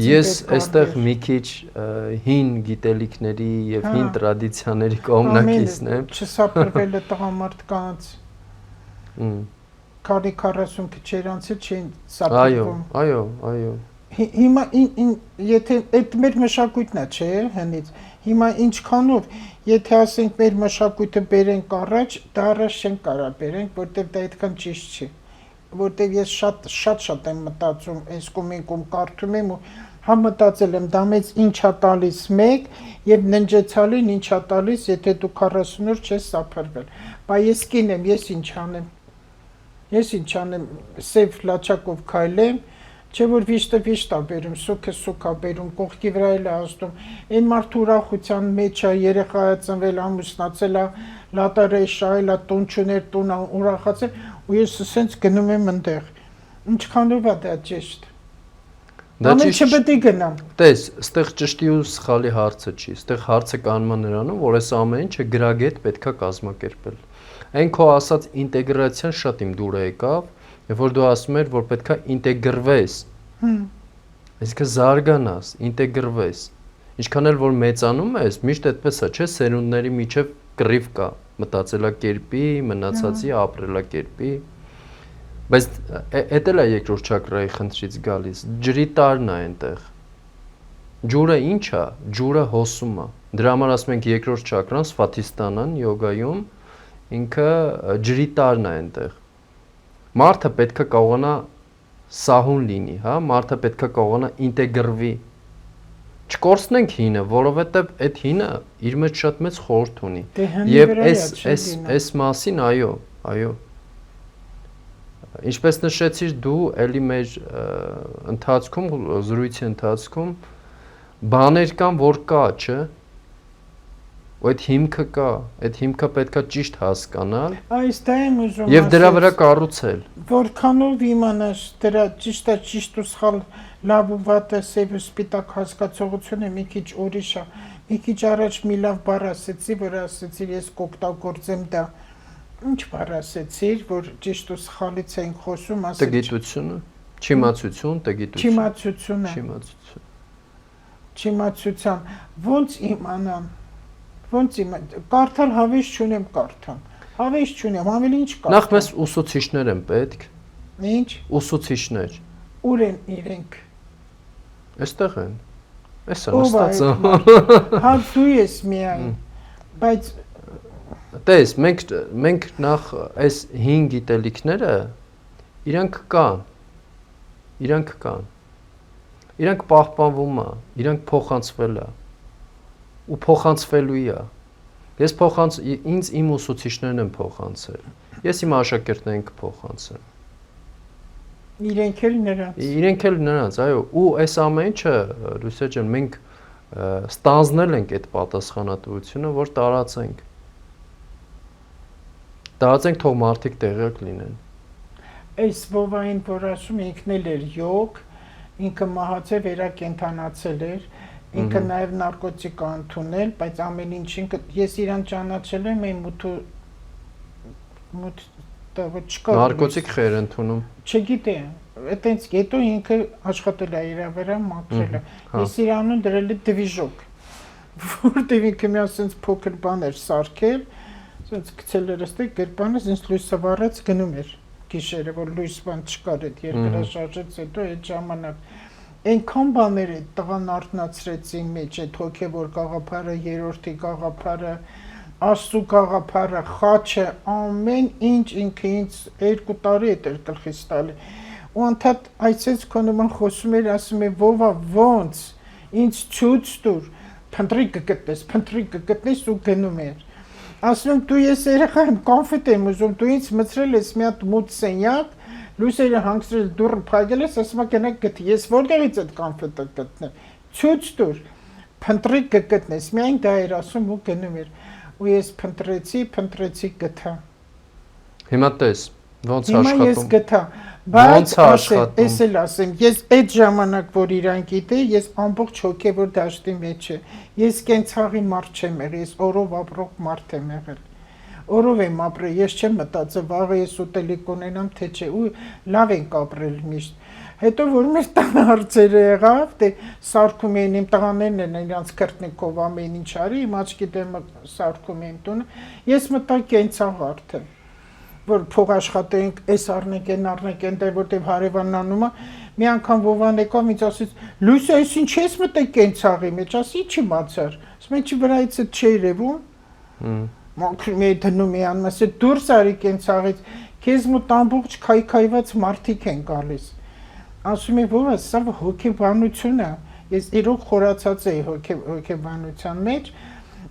Ես այստեղ մի քիչ հին գիտելիքների եւ հին տրադիցիաների կողմնակիցն եմ։ Չսապրվել է տղամարդկանց։ Քանի 40 քիչ անցել չէին սապրվում։ Այո։ Հիմա եթե այդ մեր մշակույթն է, չէ՞, հնից։ Հիմա ինչքանով, եթե ասենք մեր մշակույթը բերենք առաջ, դա առաջ չեն կարող բերենք, որտեղ դա այդքան ճիշտ չի։ Որտեղ ես շատ եմ մտածում, այս կոմիկում կարդում եմ ու հա մտածել եմ, դա մեծ ինչա տալիս մեկ եւ ննջեցալին ինչա տալիս, եթե դու 40 օր չես սափրվել։ Բա ես կին եմ, ես ինչ անեմ, սև լաչակով քայլեմ, չէ որ վիշտը բերում, սուքը բերում, կողքի վրա էլ ազդում, այն մարդու ուրախության մեջ է, երեխա է ծնվել, ամուսնացել է, լատարը շահել է, տուն չուներ, տուն ուրախացել, ու ես սենց գնում եմ ընդեղ։ Ինչքանով է դա ճիշտ։ Դա չպետք է գնամ։ Տես, այստեղ ճշտի ու սխալի հարցը չի, այստեղ հարցը կանում է նրանում, որ այս ամեն ինչը գրագետ պետքա կազմակերպել։ Այն քո ասած ինտեգրացիան շատ իմ դուր եկավ, եւ որ դու ասում ես, որ պետքա ինտեգրվես։ Այսինքն զարգանաս, ինտեգրվես։ Ինչքան էլ որ մեծանում ես, միշտ այդպես է, չէ՞, սերունդների միջև կռիվ կա, մտածելակերպի, մնացածի ապրելակերպի։ Բայց էդ էլ է երկրորդ չակրայի խնդրից գալիս։ Ջրի տարն է այնտեղ։ Ջուրը ի՞նչ է։ Ջուրը հոսում է։ Դրա համար ասում ենք երկրորդ չակրան Սվաթիստանան յոգայում ինքը ջրի տարն է այնտեղ։ Մարդը պետքա կարողանա սահուն լինի, հա, մարդը պետքա կարողանա ինտեգրվի։ Չկորցնենք հինը, որովհետև այդ հինը իր մեջ շատ մեծ խորհուրդ ունի։ Եվ այս մասին, այո։ Ինչպես նշեցիր դու, էլի մեր ընթացքում, զրույցի ընթացքում բաներ կան, որ կա, չէ՞։ Ու այդ հիմքը կա, այդ հիմքը պետքա ճիշտ հասկանալ։ Այս դա եմ ուզում Եվ դրա վրա կառուցել։ Որքանով իմանաս դրա ճիշտ ու սխալ, լավ ու վատը, սև ու սպիտակ հասկացողությունը մի քիչ ուրիշ է։ Մի քիչ առաջ մի լավ բառ ասեցի, որ ասեցիր ես կօգտագործեմ դա։ Ինչ բառ ասեցիր, որ ճիշտ ու սխալից ենք խոսում, ասեցի։ Տգիտությունը, չիմացություն, տգիտություն։ Չիմացության։ Ոնց իմանամ։ Կարդալ հավես չունեմ կարդամ։ Հավես չունեմ, ավելի ինչ կարդամ։ Նախ մեզ ուսուցիչներ են պետք։ Ինչ։ Ուսուցիչներ։ Ուր են իրենք։ Այստեղ են։ Էս է նստած։ Հա դու ես միայն։ Բայց տես, մենք նախ այս 5 գիտելիքները իրանք կան։ Իրանք պահպանվում է, իրանք փոխանցվել է։ Ու փոխանցվելու է։ Ինձ իմ ուսուցիչներն են փոխանցել։ Ես իմ աշակերտներին կփոխանցեմ։ Իրենք էլ նրանց, այո, ու այս ամեն ինչը, Լուսիա ջան, մենք ստանձնել ենք այդ պատասխանատվությունը, որ տարածենք։ Տարածենք թող մարդիկ տեղյակ լինեն։ Այս բովային, որ ասում ինքն էլ էր յոգ, ինքը մահացել վերակենդանացել էր, ինքը նաև նարկոտիկ է ընդունել, բայց ամեն ինչին ես իրան ճանաչել եմ այն մութ տավը չկա։ Նարկոտիկ խեր ընդունում։ Չգիտեմ, այտենց հետո ինքը աշխատել է իր վրա մաքրել է։ Ես իրանուն դրել եմ դվիժոկ, որտեղ ինքը մի ասենց փոքր բան էր սարքել, ասենց գցել էր այստեղ գրպանը, ասենց լույսը վառեց գնում էր գիշերը, որ լույս բան չկար այդ երկրաշարժից հետո այդ ժամանակ այնքան բաներ այդ տղան արթնացրեցին մեջ այդ հոգևոր գաղափարը, երրորդի գաղափարը, Աստծո գաղափարը, խաչը, ամեն ինչ ինքը ինձ 2 տարի էր գլխից տալի։ Ու անդադ այսպես քո նման խոսում էր, ասում է ովա ոնց ինձ ցույց տուր, փնտրիկ գտնես ու գնում էր։ Ասում եմ դու ես երեխա եմ, կոնֆետ եմ ուզում, դու ինձ մցրել ես մի հատ մութ սենյակ, լույսերը հանգցրել, դուռը փակել ես, ասում եմ գնա գտի։ Ես որտեղից այդ կոնֆետը գտնեմ։ Ցույց տուր, փնտրիկ գտնես, միայն դա էր ասում ու գնում էր։ Ու ես փնտրեցի գտա։ Հիմա տես, ոնց աշխատում։ Հիմա ես գտա, բայց ես էլ ասեմ, ես այդ ժամանակ որ իրան գիտեի, ես ամբողջ հոգևոր դաշտի մեջ եմ։ Ես կենցաղի մարդ չեմ եղել, ես օրով ապրող մարդ եմ եղել։ Օրով եմ ապրել, ես չեմ մտածել վաղը ես ուտելիք կունենամ թե չէ, ու լավ ենք ապրել միշտ։ Հետո որ մեր տանը հարցերը եղավ, դե սարքում էին իմ տղաներն են իրանց քրտնիկով ամեն ինչ արի, իմ աչքի դեմը սարքում էին տունը, ես մտա կենցաղ արդեն, որ փող աշխատենք, այս առնենք, այն դեր որտեվ հարևանն անում է, մի անգամ Վովան եկավ ինձ ասեց, լույսը այս ինչ ես մտել կենցաղի մեջ, ասի չի մացար, ասում չի վրայից չի երևում, մաքրում էի դնում էի անում, ասի դուրս արի կենցաղից, քեզ մոտ ամբողջ քայքայված մարդիկ են գալիս։ Ասում եմ ո՞վ է, սա հոգեբանություն է, ես իրոք խորացած էի հոգեբանության մեջ,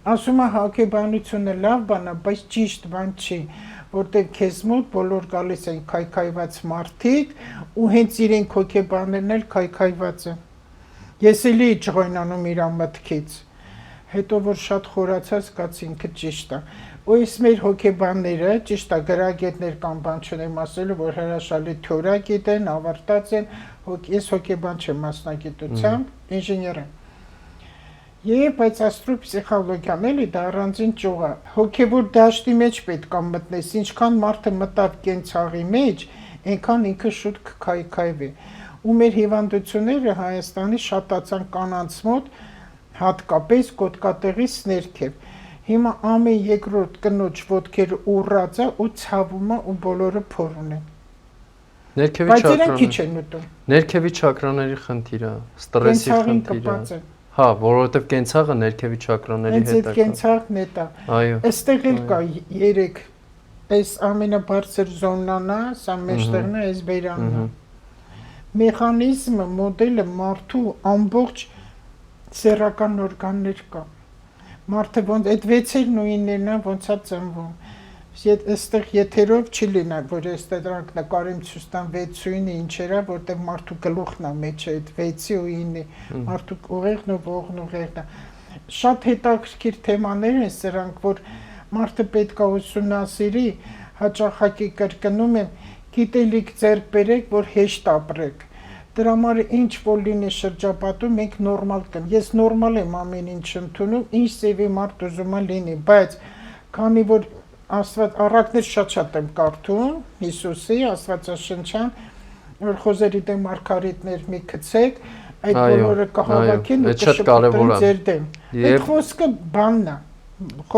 ասում է հոգեբանությունը լավ բան է, բայց ճիշտ բան չի, որտեղ քեզ մոտ բոլոր գալիս են քայքայված մարդիկ ու հենց իրենք հոգեբաներն էլ քայքայված են։ Ես էլի ջղայնանում իր մտքից, հետո որ շատ խորացած կաց ինքը ճիշտ է։ Ու այս մեր հոգեբանները, ճիշտ է, գրագետներ կամ բան չունեմ ասելու, որ հրաշալի թյորագետ են, ավարտած են, ես հոգեբան չեմ մասնագիտությամբ, ինժեներ եմ։ Եվ բայց աստրոպսիխոլոգիան էլի դա առանձին ճյուղ է։ Հոգևոր դաշտի մեջ պետք է մտնես, ինչքան մարդը մտավ կենցաղի մեջ, այնքան ինքը շուտ կքայքայվի։ Ու մեր հիվանդությունները Հայաստանի շատացան կանանց մոտ, հատկապես գոտկատեղից ներքև։ Հիմա ամեն երկրորդ կնոջ ոտքերը ուռած է ու ցավում է ու բոլորը փորուն են։ Բայց իրենք քիչ են ուտում։ Ներքևի չակրաների խնդիրը, ստրեսի խնդիրը։ Հա, որովհետև կենցաղը ներքևի չակրաների հետ է։ Այդ կենցաղն է դա։ Այո։ Այստեղ էլ կա 3, այս ամենաբարձր զոնան է, սա մեջտեղն է, այս բերանն է։ Մեխանիզմը, մոդելը մարդու ամբողջ սեռական օրգաններ կա։ Մարդը ոնց այդ 6-ը նույններն է ոնց է ծնվում։ Այստեղ եթերով չի լինա, որ այստեղ դրանք նկարեմ ցույց տան 6-ը ինչերա, որտեղ մարդու գլուխն է մեջ այդ 6-ի ու 9-ի, մարդու ուղեղն ու ողն ուղեղն է։ Շատ հետաքրքիր թեմաներ են սրանք, որ մարդը պետք է ուսումնասիրի, հաճախակի կրկնում եմ, գիտելիք ձեռք բերեք, որ հեշտ ապրեք։ Դրա համար ինչ որ լինի շրջապատում, մենք նորմալ կն։ Ես նորմալ եմ ամեն ինչ ընդունում, ինչ ծավի մարդ ուզում է լինի, բայց քանի որ Աստված առակներ շատ եմ կարդում, Հիսուսի, Աստվածաշնչյան, որ խոզերի դեմ մարգարիտներ մի գցեք, այդ բոլորը կհավաքեն ու կշփոթեն ձեր դեմ։ Այդ խոսքը բանն է։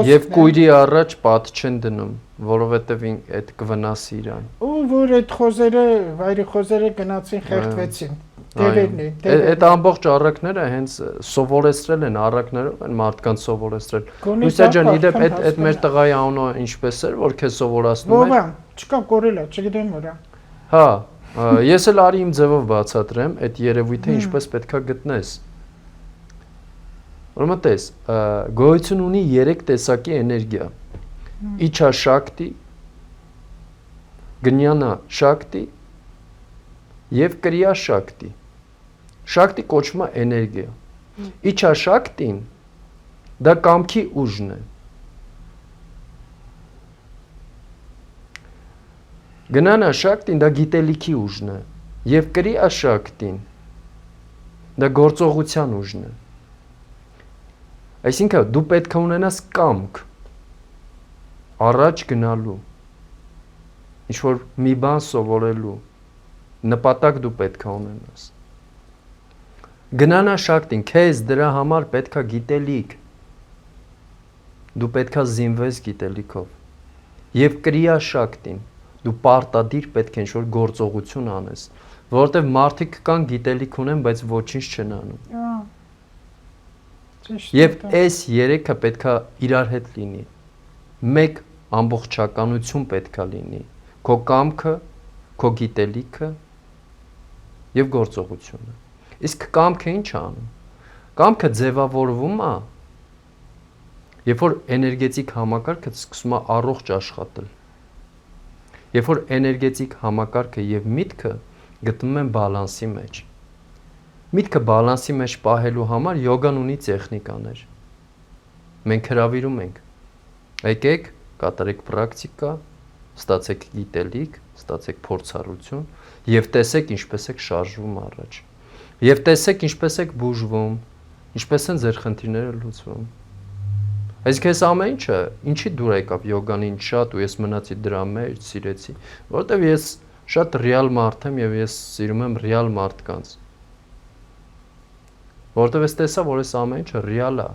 Եվ կույրի առաջ պատ չեն դնում, որովհետև այդ կվնասի իրան։ Ու որ այդ խոզերը, վայրի խոզերը գնացին խեղդվեցին։ Դերերն են։ Այդ ամբողջ առակները հենց սովորեցրել են, առակներով են մարդկանց սովորեցրել։ Լույսա ջան, իդեպ այդ մեր տղայի անունը ինչպես էր, որ քեզ սովորացնում էր։ Վովան, չկա կորելա, չգիտեմ որա։ Հա, ես էլ արի իմ ձևով բացատրեմ, այդ երևույթը ինչպես պետքա գտնես։ Ուրեմն տես, գոյություն ունի 3 տեսակի էներգիա։ Իչա շակտի, գնյանա շակտի եւ կրիա շակտի։ Շակտի կոչվում է էներգիա։ Իչա շակտին դա կամքի ուժն է։ Գնանա շակտին դա գիտելիքի ուժն է եւ կրիա շակտին դա գործողության ուժն է։ Այսինքն դու պետք է ունենաս կամք առաջ գնալու, ինչ-որ մի բան սովորելու, նպատակ դու պետք է ունենաս։ Գնանաշակտին, քեզ դրա համար պետք է գիտելիք, դու պետք է զինվես գիտելիքով, և կրիաշակտին, դու պարտադիր պետք է ինչ-որ գործողություն անես, որովհետև մարդիկ կան գիտելիք ունեն, բայց ոչինչ չեն անում։ Եվ այս երեքը պետք է իրար հետ լինի, մեկ ամբողջականություն պետք է լինի, քո կամքը, քո գիտելիքը և գործողությունը։ Իսկ կամքը ինչ է անում։ Կամքը ձևավորվում է, երբ որ էներգետիկ համակարգը սկսում է առողջ աշխատել։ Երբ որ էներգետիկ համակարգը և միտքը գտնվում են բալանսի մեջ։ Միտքը բալանսի մեջ պահելու համար յոգան ունի տեխնիկաներ։ Մենք հրավիրում ենք։ Եկեք, կատարեք պրակտիկա, ստացեք գիտելիք, ստացեք փորձառություն և տեսեք ինչպես եք շարժվում առաջ։ Եվ տեսեք ինչպես եք բուժվում, ինչպես են ձեր խնդիրները լուծվում։ Այսինքն այս ամեն ինչը ինչի դուր եկավ յոգան ինձ շատ ու ես մնացի դրա մեջ, սիրեցի, որովհետև ես շատ ռեալ մարդ եմ եւ ես սիրում եմ ռեալ մարդկանց։ Որովհետև ես տեսա, որ այս ամեն ինչը ռեալ է։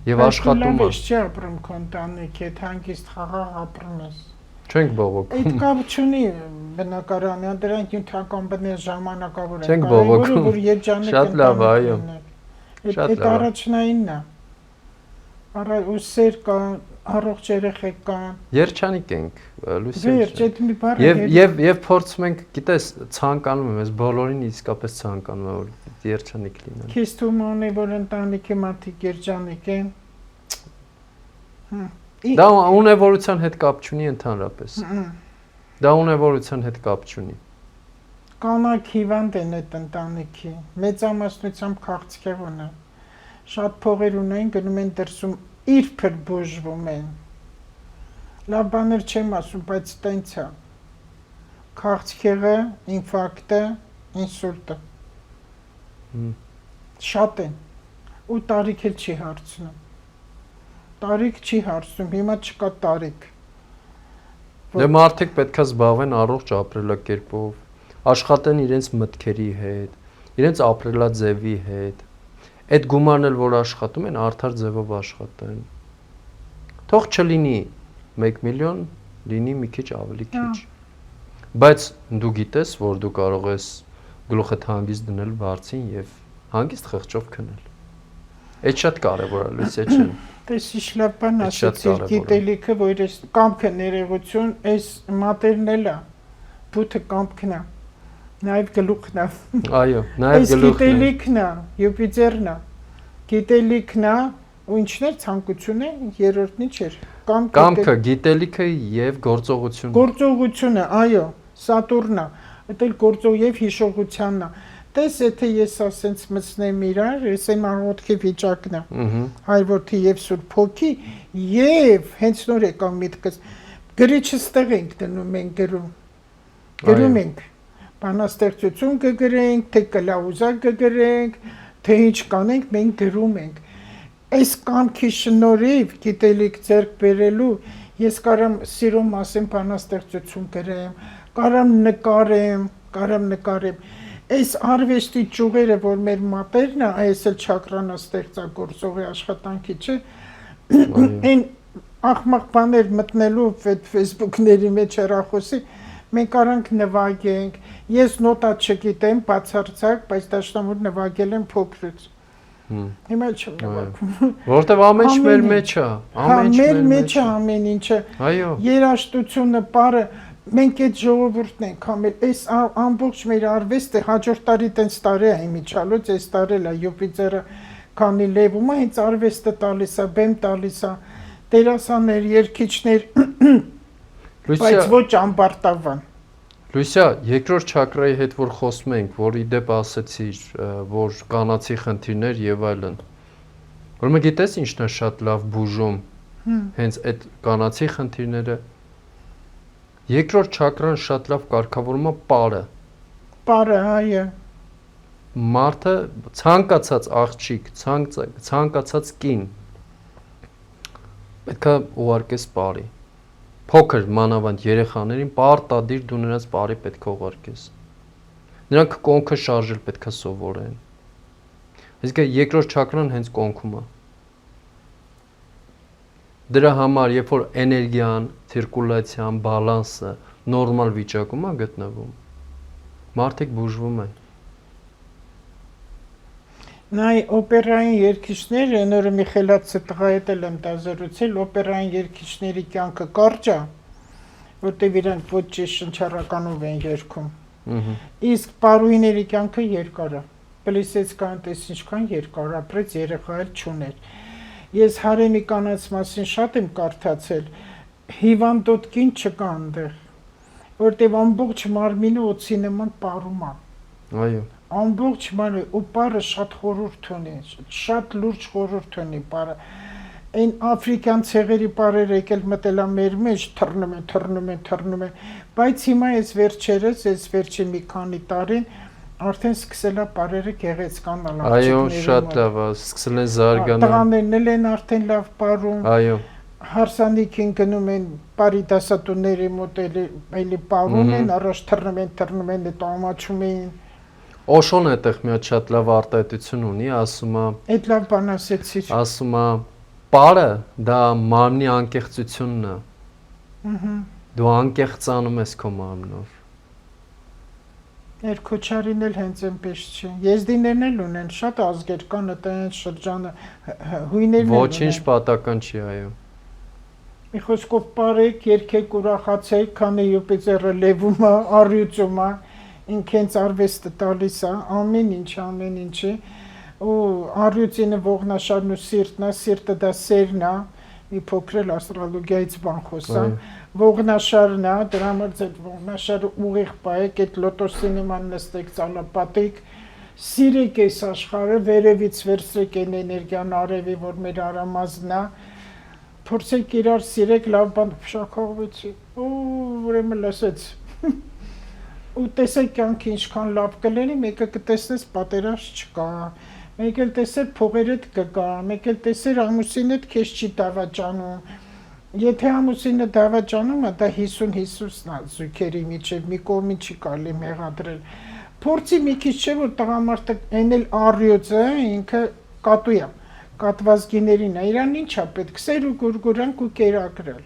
Եվ աշխատում է։ Չի ապրում քո ընտանիքի հետ, հանգիստ խաղաղ ապրում ես։ Չենք բողոքում։ Այդ կապ չունի բնակարանը, դրանք նյութական բնի ժամանակավոր են։ Չենք բողոքում։ Որ երջանիկ Շատ լավ, այո։ Այդ առաջնայինն է։ Արա ու սեր կա, առողջ երեխեք կան։ Երջանիկ ենք, Լուսին։ Վերջ, այդ մի բառը։ Եվ փորձում ենք, գիտես, ցանկանում եմ, ես բոլորին իսկապես ցանկանում եմ, որ երջանիկ լինեն։ Քեզ թվում ունի, որ ընտանիքի մարդիկ երջանիկ են։ Դա ունևորության հետ կապ չունի ընդհանրապես։ Դա ունևորության հետ կապ չունի։ Կանայք հիվանդ են այդ ընտանիքի, մեծամասնությամբ քաղցկեղ ունեն։ Շատ փողեր ունեն, գնում են դրսում իրբր բուժվում են։ Լավ բաներ չեմ ասում, բայց տենց է։ Քաղցկեղը, ինֆարկտը, ինսուլտը։ Շատ են։ Ու տարիք էլ չի հարցնում։ Տարիք չի հարցնում, հիմա չկա տարիք։ Դե մարդիկ պետք է զբաղվեն առողջ ապրելակերպով, աշխատեն իրենց մտքերի հետ, իրենց ապրելաձևի հետ։ Այդ գումարն էլ որ աշխատում են, արդար ձևով աշխատեն։ Թող չլինի 1 միլիոն, լինի մի քիչ ավելի քիչ։ Բայց դու գիտես, որ դու կարող ես գլուխդ հանգիստ դնել բարձին եւ հանգիստ խղճով քնել։ Այդ շատ կարեւոր է, լույս է չէ։ Տեսի լավ բան ասեցի, գիտելիքը, որ այս կամքը ներողություն, այս մատերն էլ է, բութը կամքն է, նաև գլուխն է։ Այո, նաև գլուխն է։ Այս գիտելիքն է, Յուպիտերն է, գիտելիքն է, ու ինչն էր ցանկությունը, երրորդն ինչ էր։ Կամքը, գիտելիքը եւ գործողությունը։ Գործողությունը, այո, Սատուրնն է, դա էլ գործող եւ հիշողությանն է։ Տես, եթե ես ասենց մտցնեմ իրար, ես եմ աղոթքի վիճակն է։ Հայր որդի եւ Սուրբ Հոգի եւ հենց նոր եկավ միտքս գրիչը ստեղ ենք դնում ենք գրում ենք բանաստեղծություն կգրենք, թե կլաուզա կգրենք, թե ինչ կանենք, մենք գրում ենք։ Այս կամքի շնորհիվ գիտելիք ձեռք բերելու ես կարամ սիրո մասին բանաստեղծություն գրեմ, կարամ նկարեմ։ Այս արվեստի ճյուղերը, որ մեր մատերն է, այս էլ չակրանա ստեղծագործողի աշխատանքի չէ, այն աղմաղ բաներ մտնելու այդ Facebook-ների մեջ հեռախոսի, մենք արանք նվագենք, ես նոտա չգիտեմ, բացարձակ, բայց դաշնամուր նվագել եմ փոքրուց։ Հիմա չեմ նվագում։ Որտեվ ամեն ինչ մեր մեջ է, մեր մեջ է ամեն ինչը։ Այո։ Երաժշտությունը, բառը, մենք այդ ժողովուրդն ենք համել, այս ամբողջ մեր արվեստը հաջորդ տարի տենց տարի է իմիջալուց, այս տարել է Յուպիտերը, քանի լեվում է, հենց արվեստը տալիս է, բեմ տալիս է, դերասաններ, երգիչներ, բայց ոչ ամբարտավան։ Լույսիա, երկրորդ չակրայի հետ որ խոսում ենք, որ ի դեպ ասեցիր, որ կանացի խնդիրներ եւ այլն։ Ուրեմն գիտես ինչն է շատ լավ բուժում, հենց այդ կանացի խնդիրները։ Երկրորդ չակրան շատ լավ կարգավորում է պարը։ Պարը, այո։ մարդը ցանկացած աղջիկ, ցանկացած կին պետքա ուղարկես բարի։ Փոքր մանավանդ երեխաներին պարտադիր դու նրանց բարի պետք է ուղարկես։ Նրանք կոնքը շարժել պետքա սովորեն։ Իսկ երկրորդ չակրան հենց կոնքում է։ Դրա համար, երբ որ էներգիան, ցիրկուլյացիան, բալանսը նորմալ վիճակում է գտնվում, մարդիկ բուժվում են։ Նայ օպերային երգիչները, նորը Միխելացի տղայի հետ եմ դազրուցել, օպերային երգիչների կյանքը կարճ է, որտեղ իրանք ոչ շնչառականով են երգում։ Իսկ պարուհիների կյանքը երկար է։ Պլիսեցկան տես ինչքան երկար ապրեց, երեխա էլ չուներ։ Ես հարեմի կանանց մասին շատ եմ կարդացել, հիվանդոտ կին չկա այնտեղ, որտեղ ամբողջ մարմինը օծի նման պարում է։ Այո։ Ամբողջ մարմինը ու պարը շատ խորհուրդ ունի, շատ լուրջ խորհուրդ ունի պարը։ Այն աֆրիկյան ցեղերի պարերը եկել մտել է մեր մեջ, թռնում են, բայց հիմա ես վերջի մի քանի տարին արդեն սկսել է պարերը գեղեցկանալ։ Այո, շատ լավ է, սկսել են զարգանալ։ Տղաներն էլ են արդեն լավ պարում։ Այո։ Հարսանիքին գնում են պարի դասատուների մոտ էլի պարում են, առաջ թռնում են, հետո ամաչում են։ Օշոն այդտեղ մի հատ շատ լավ արտահայտություն ունի, ասում է։ Այդ լավ բան ասեցիր։ Ասում է, պարը դա մարմնի անկեղծությունն է։ Դու անկեղծանում ես քո մարմնով։ Երկոչարին էլ հենց այնպես չի։ Եզդիներն էլ ունեն, շատ ազգեր կան այդտեղ շրջանը, հույներն էլ ունեն։ Ոչինչ պատական չի, այո։ Մի խոսքով պարեք, երգեք, ուրախացեք, քանի Յուպիտերը լեվում է, առյուծում է, ինքենց արվեստը տալիս է, ամեն ինչի, ու առյուծինը ողնաշարն ու սիրտն է, սիրտը դա սերն է, մի փոքր աստրոլոգիայից բան խոսամ, ողնաշարն է, դրա համար ձեր ողնաշարը ուղիղ պայեք, այդ լոտոսի նման նստեք, ծալապատիկ, սիրեք այս աշխարհը, վերևից վերցրեք այն էներգիան արևի, որ մեր արամազն է, փորձեք իրար սիրեք, լավ բան փշակողվեցի, ուրեմն լսեց, ու տեսեք կյանքը ինչքան լավ կլինի, մեկը կտեսնես պատերազմ չկա, մեկ էլ տեսեր փողերդ կգա, մեկ էլ տեսեր ամուսինդ քեզ չի դավաճանում, եթե ամուսինը դավաճանում է, դա 50-50-ն է զույգերի միջև, մի կողմին չի կարելի մեղադրել, փորձի մի քիչ չէ, որ տղամարդը այն էլ առյուծը, ինքը կատու է, կատված գիներին է, իրան ինչ է պետք, սեր ու գուրգուրանք ու կերակրել,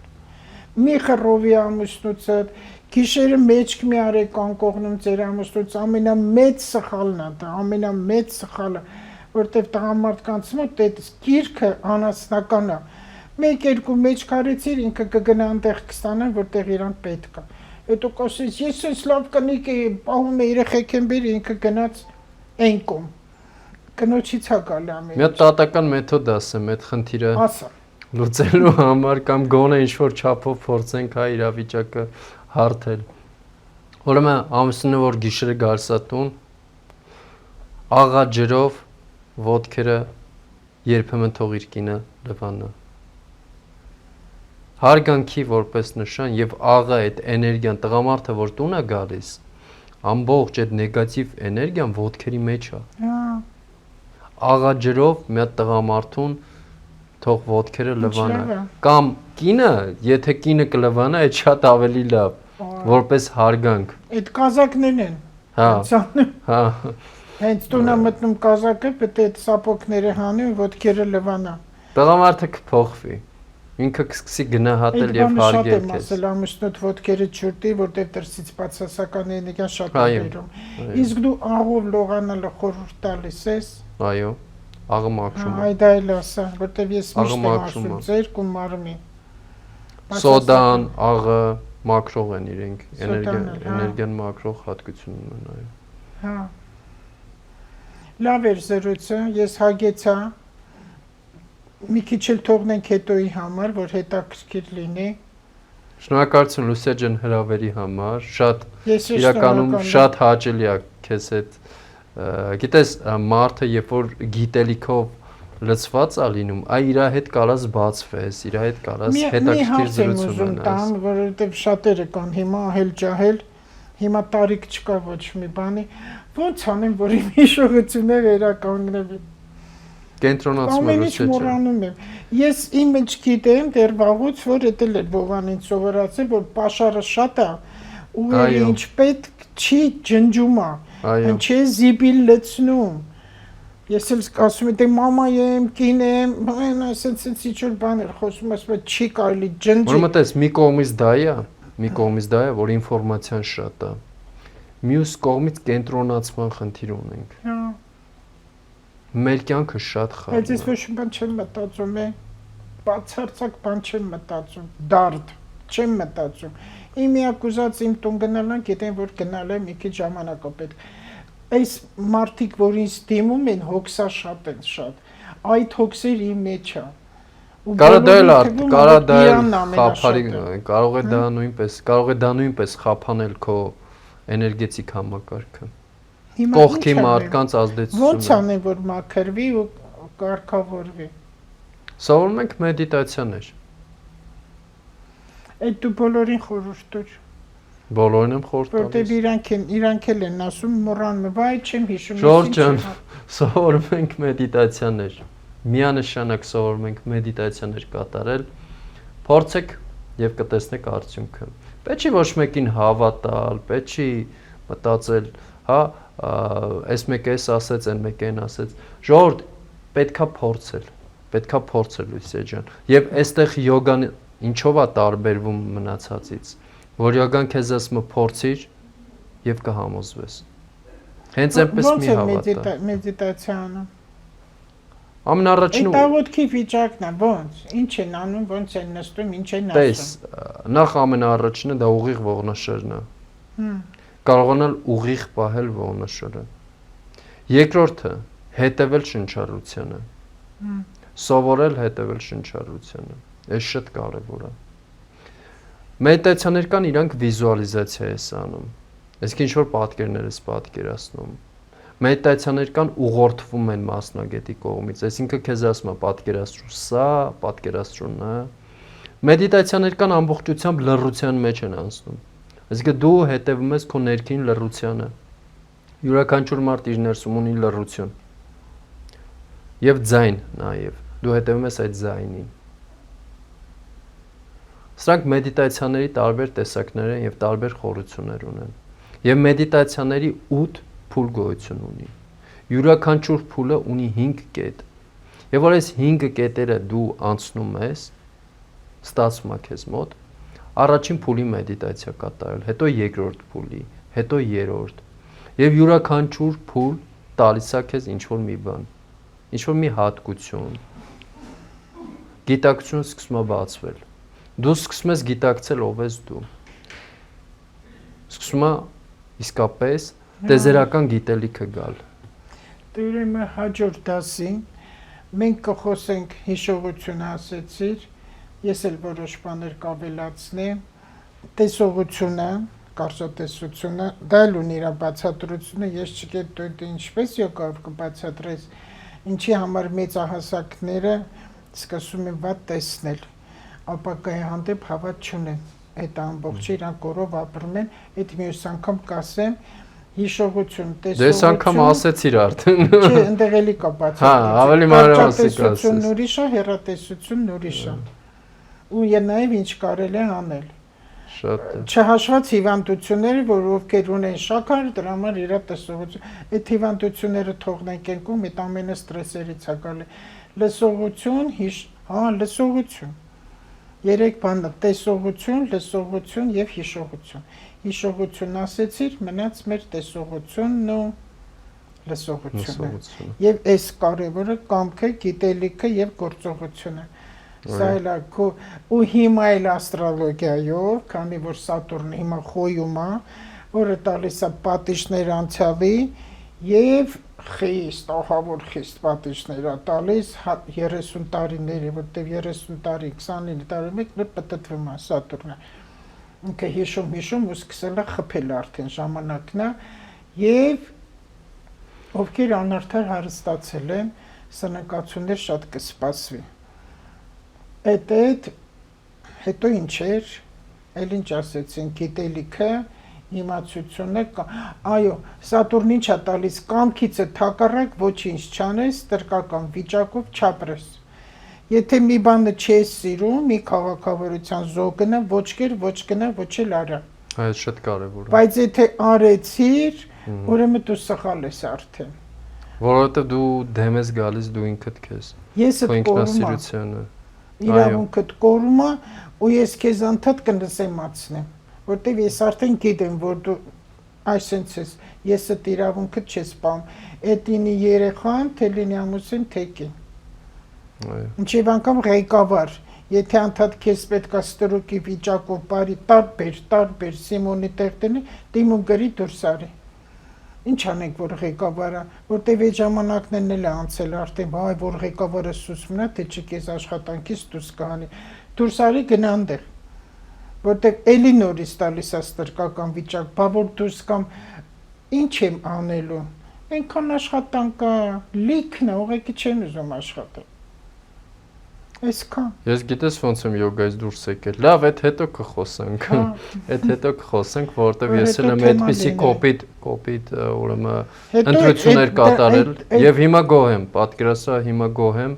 մի խռովի ամուսնուցդ, գիշերը մեջք մի արեք անկողնում ձեր ամուսնուց, ամենամեծ սխալն է դա, ամենամեծ սխալը, որտեղ տղամարդկանց մոտ այդ գիրքը անասնական է, մեկ-երկու մեջք արեցիր, ինքը կգնա այնտեղ կստանա, որտեղ իրան պետք է, հետո կասես, ես ես լավ կնիկ էի, պահում է երեխեք են բերի, ինքը գնաց այն կողմ, կնոջից է գալի ամեն ինչ։ Մի հատ տատական մեթոդ ասեմ, այդ խնդիրը լուծելու համար կամ գոնե ինչ-որ չափով փորձենք հա իրավիճակը հարթել։ Ուրեմն ամուսինը որ գիշերը գալիս է տուն, աղա ջրով ոտքերը երբեմն թող իր կինը լվանա։ Հարգանքի որպես նշան եւ աղա այդ էներգիան տղամարդը որ տուն է գալիս, ամբողջ այդ նեգատիվ էներգիան ոտքերի մեջ է։ Աղա ջրով մի հատ տղամարդուն թող ոտքերը լվանա։ Կամ կինը, եթե կինը կլվանա, այդ շատ ավելի լավ, որպես հարգանք։ Այդ կազակներն են։ Հա։ Հենց տուն է մտնում կազակը, պետք է այդ սապոկները հանի ու ոտքերը լվանա։ Տղամարդը կփոխվի։ Ինքը կսկսի գնահատել եւ հարգել քեզ։ Ասել ամուսնուդ ոտքերը չուրտի, որտեղ դրսից բացասական էներգիա շատ է բերում։ Իսկ դու աղով լողանալը խորհուրդ տալիս ես։ Այո, աղը մաքրում։ Այ դա էլ ասա, որտեղ ես միշտ եմ ասում, ձերք ու մարմին։ Սոդան, աղը մաքրող են իրենք, էներգիան մաքրող հատկություն ունեն, այո։ Հա։ Լավ էր զրույցը, ես հագեցա։ Մի քիչ էլ թողնենք հետոյի համար, որ հետաքրքիր լինի։ Շնորհակալություն Լուսիա ջան հրավերի համար, շատ իրականում շատ հաճելի է քեզ հետ։ Գիտես, մարդը երբ որ գիտելիքով լցված է լինում, այ իր հետ կարաս բացվես, իր հետ կարաս հետաքրքիր զրույց ունենաս։ Որովհետև շատերը կան հիմա ահել ջահել, Հիմա տարիք չկա ոչ մի բանի, ոնց անեմ, որ իմ հիշողությունը վերականգնվի։ Կենտրոնացումը Ամեն ինչ լույս չէ։ մոռանում եմ։ Ես իմ ինչ գիտեմ դեռ վաղուց, որ էդել էր Վովանին սովորացել, որ պաշարը շատ է, ուղեղի Այո։ ինչ պետք չի ջնջում է, Այո։ ինչ է զիբիլ լցնում։ Ես էլ ասում եմ, դե մամա եմ, կին եմ, այն ասենց ինչ-որ բաներ խոսում, ասում եմ, չի կարելի ջնջի։ Որ մտես մի կողմից դա է, որ ինֆորմացիան շատ է։ Մյուս կողմից կենտրոնացման խնդիր ունենք։ Հա, Մեր կյանքը շատ բայց ես խառն է։ ոչ մի բան չեմ մտածում, բացարձակ բան չեմ մտածում, դարդ չեմ մտածում։ Իմ միակ ուզած իմ տուն գնալն է, գիտեմ, որ գնալ եմ, մի քիչ ժամանակ է պետք։ Այս մարդիկ, որ ինձ դիմում են, հոգսա շատ են շատ։ Այդ հոգսեր իմ մեջ է։ Կարա դա էլ խափարի, կարող է դա նույնպես խափանել քո էներգետիկ համակարգը։ Կողքի մարդկանց ազդեցությունը։ Ոնց անեմ, որ մաքրվի ու կարգավորվի։ Սովորում ենք մեդիտացիաներ։ Այդ դու բոլորին խորհուրդ տուր, Բոլորին եմ խորհուրդ որտեղ տալիս։ իրանք էլ են ասում, մոռանում, վայ, չեմ հիշում։ Ժորժ ջան, սովորում ենք մեդիտացիաներ։ Միանշանակ սովորում ենք մեդիտացիաներ կատարել։ Փորձեք եւ կտեսնեք արդյունքը։ Պետք չի ոչ մեկին հավատալ, պետք չի մտածել, հա, այս մեկը էս ասեց, այն մեկը այն ասեց։ Ժողովուրդ, պետքա փորձել, Լույսե ջան։ Եվ այստեղ յոգան ինչով է տարբերվում մնացածից, որ յոգան քեզ ասում է փորձիր եւ կհամոզվես։ Հենց այնպես մի հավատա։ Ոնց է մեդիտացիանը։ Ամենառաջինը Տաղոտքի վիճակն է, ոնց, ինչ են անում, ոնց են նստում, ինչ են Տես, ասում։ նախ ամենառաջինը դա ուղիղ ողնաշերն է։ Կարողանալ ուղիղ պահել ողնաշերը։ Երկրորդը հետևել շնչառությանը։ Սովորել հետևել շնչառությանը։ Այս շատ կարևոր է։ Մեդիտացիաներ կան, իրանք վիզուալիզացիա է անում։ Այսինքն ինչ որ պատկերներ ես պատկերացնում։ Մեդիտացիաներ կան ուղղորդվում են մասնագետի կողմից, այսինքն քեզ ասում է պատկերացրու սա, պատկերացրու նա։ Մեդիտացիաներ կան ամբողջությամբ լռության մեջ են անցնում։ Այսինքն դու հետևում ես քո ներքին լռությանը։ Յուրաքանչյուր մարդ իր ներսում ունի լռություն։ Եվ ձայն նաև, դու հետևում ես այդ ձայնին։ Սրանք մեդիտացիաների տարբեր տեսակներ են եւ տարբեր խորություններ ունեն։ Եվ մեդիտացիաների 8 փուլ գոյություն ունի։ Յուրաքանչյուր փուլը ունի 5 կետ։ Եվ որ այս 5 կետերը դու անցնում ես, ստացվում է քեզ մոտ, առաջին փուլի մեդիտացիա կատարել, հետո երկրորդ փուլի, հետո երրորդ։ Եվ յուրաքանչյուր փուլ տալիս է քեզ ինչ-որ մի բան, ինչ-որ մի հատկություն։ Գիտակցությունը սկսում է բացվել։ Դու սկսում ես գիտակցել ով ես դու։ Սկսում է իսկապես տեզերական գիտելիքը գալ։ Ուրեմն հաջորդ դասին մենք կխոսենք հիշողությունը ասեցիր, ես էլ որոշ բաներ կավելացնեմ, տեսողությունը, կարծատեսությունը, դա էլ ունի իր բացատրությունը, ես չգիտեմ դու ինչպես յոգով կբացատրես, ինչի համար մեծահասակները սկսում են վատ տեսնել, ապակայի հանդեպ հավատ չունեն, այդ ամբողջը իրանք կորով ապրում են, այդ մյուս անգամ կասեմ, հիշողություն, տեսողություն։ Դες անգամ ասեցիր արդեն։ Չէ, ընդեղ էլի կա բացատրություն։ Հա, ավելի մանրամասն Կարճատեսությունն ուրիշ է, հեռատեսությունն ուրիշ է։ Ու նաև ինչ կարելի է անել։ Շատ է։ Չհաշված հիվանդությունները, որ ովքեր ունեն շաքար, դրա համար իր տեսողություն։ Այդ հիվանդությունները թողնենք ենքում, այդ ամենը ստրեսերից է գալի։ Լսողություն, լսողություն։ Երեք բանը՝ տեսողություն, լսողություն եւ հիշողություն։ Հիշողություն ասեցիր, մնաց մեր տեսողությունն ու լսողությունը։ Եվ այս կարևորը կամքը, գիտելիքը եւ գործողությունը։ Սա էլ է ու հիմա էլ աստրոլոգիայով, քանի որ Սատուրնը հիմա խոյում է, որը տալիս է պատիժներ անցյալի եւ խիստ, ահավոր խիստ պատիժներ է տալիս 30 տարիների, որտեղ 30 տարի, 29 տարի մեկ նոր պատտվում է Սատուրնը։ Ինքը հիշում ու սկսել է խփել արդեն ժամանակն է եւ ովքեր անարդար հարստացել են, սնանկացումներ շատ կսպասվի։ Այդ հետո ինչ էր, էլ ինչ ասեցին, գիտելիքը իմացությունը այո, Սատուրն ինչ է տալիս կամքիցը թակառակ ոչինչ չանես, տրկական վիճակով չապրես։ Եթե մի բանը չես սիրում, մի քաղաքավարության զոգնը ոչ կեր, ոչ գնա, ոչ էլ արա։ Այդ շատ կարևոր է։ Բայց եթե արեցիր, ուրեմն դու սխալ ես արդեն։ Որովհետև դու դեմ ես գալիս դու ինքդ քեզ։ Ես Քո այդ կորում ինքնասիրությունը։ իրավունքդ կորում է ու ես քեզ անդադ կնսեմացնեմ, որտեվ ես արդեն գիտեմ, որ դու այսպես ես, ես այդ իրավունքդ չես պահում, այդ ինի երեխան, թե լինի ամուսին, թե կին։ Այո։ Ինչեւ անգամ ղեկավար, եթե անդադ քեզ պետքա ստրուկի վիճակով բարի տարբեր Սիմոնի տեղ տնի, դիմում գրի դուրս արի։ Ինչ անենք, որ ղեկավարը, որտեվ այդ ժամանակներն էլ է անցել արդեն, հայ որ ղեկավարը սուսմն է, թե չկես աշխատանքից դուրս կհանի, դուրս արի գնա այնտեղ, որտեվ էլի նորից տալիս է ստրկական վիճակ, բա որ դուրս կամ ինչ եմ անելու, այնքան աշխատանք կա, լիքն է, ուղղակի չեն ուզում աշխատել։ Այսքան։ Ես գիտես ոնց եմ յոգայից դուրս եկել։ Լավ, այդ հետո կխոսենք։ Այդ հետո կխոսենք, որովհետև ես էլ եմ այդպիսի կոպիտ ուրեմն ընտրություններ կատարել եւ հիմա գոհ եմ, պատկերացրա հիմա գոհ եմ։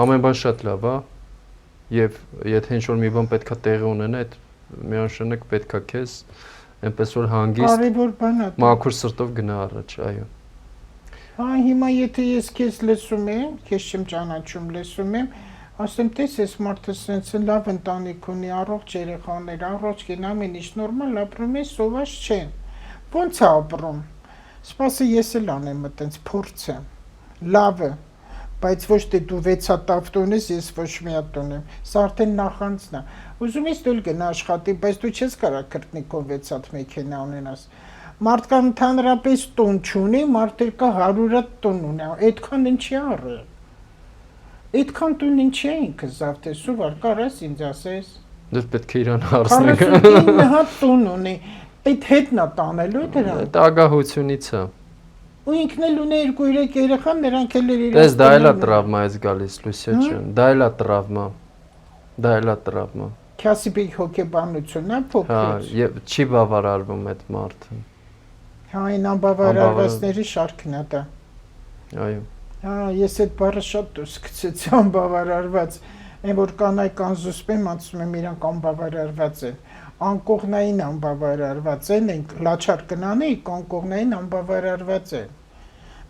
Ամեն բան շատ լավ է։ Եվ եթե ինչ-որ մի բան պետքա տեղի ունենա, այդ միանշանակ պետքա քեզ այնպես որ հանգիստ կարևոր բան է։ մաքուր սրտով գնա առաջ, այո։ Այ հիմա եթե ես քեզ լսում եմ, քեզ չեմ ճանաչում, լսում եմ, ասեմ տես ես մարդը սենց լավ ընտանիք ունի, առողջ երեխաներ, առողջ կին, ամեն ինչ նորմալ ապրում է, սոված չեն։ Ոնց է ապրում։ Սպասը ես էլ անեմ այտենց փորձը։ Լավը, բայց ոչ թե դու 6 հատ տունես, ես ոչ մի հատ ունեմ։ Սա արդեն նախանցն է։ Ուզում ես դու գնա աշխատի, բայց դու չես կարող քրտնիկով 6 հատ մեքենա ունենաս։ Մարդկան ընդհանրապես տուն չունի, մարդը կա 100 հատ տուն ունի, այդքան ինչի առը։ Այդքան տուն ինչի է ինքը զավթեսու վար, կարաս ինձ ասես։ Դες պետք է իրան հարցնենք։ 49 հատ տուն ունի, այդ հետն է տանելու դրան։ Այդ ագահությունից է։ Ու ինքն էլ ունի 2-3 երեխա, նրանք էլ իրար։ Դες դա էլ է տրավմայից գալիս, Լուսիա ջան, դա էլ է տրավմա։ Դա էլ է տրավմա։ Քասիբի հոգեբանությունն է Հա, փոքր։ եւ չի բավարարվում այդ մարդը։ Հա, այն անբավարարվածների շարքն է դա։ Այո։ Հա, ես այդ բառը շատ դուրս գցեցի անբավարարված, այն որ կանայք անզուսպեմ, ասում եմ իրանք անբավարարված են, անկողնային անբավարարված են, են լաչար կնանի, անկողնային անբավարարված են։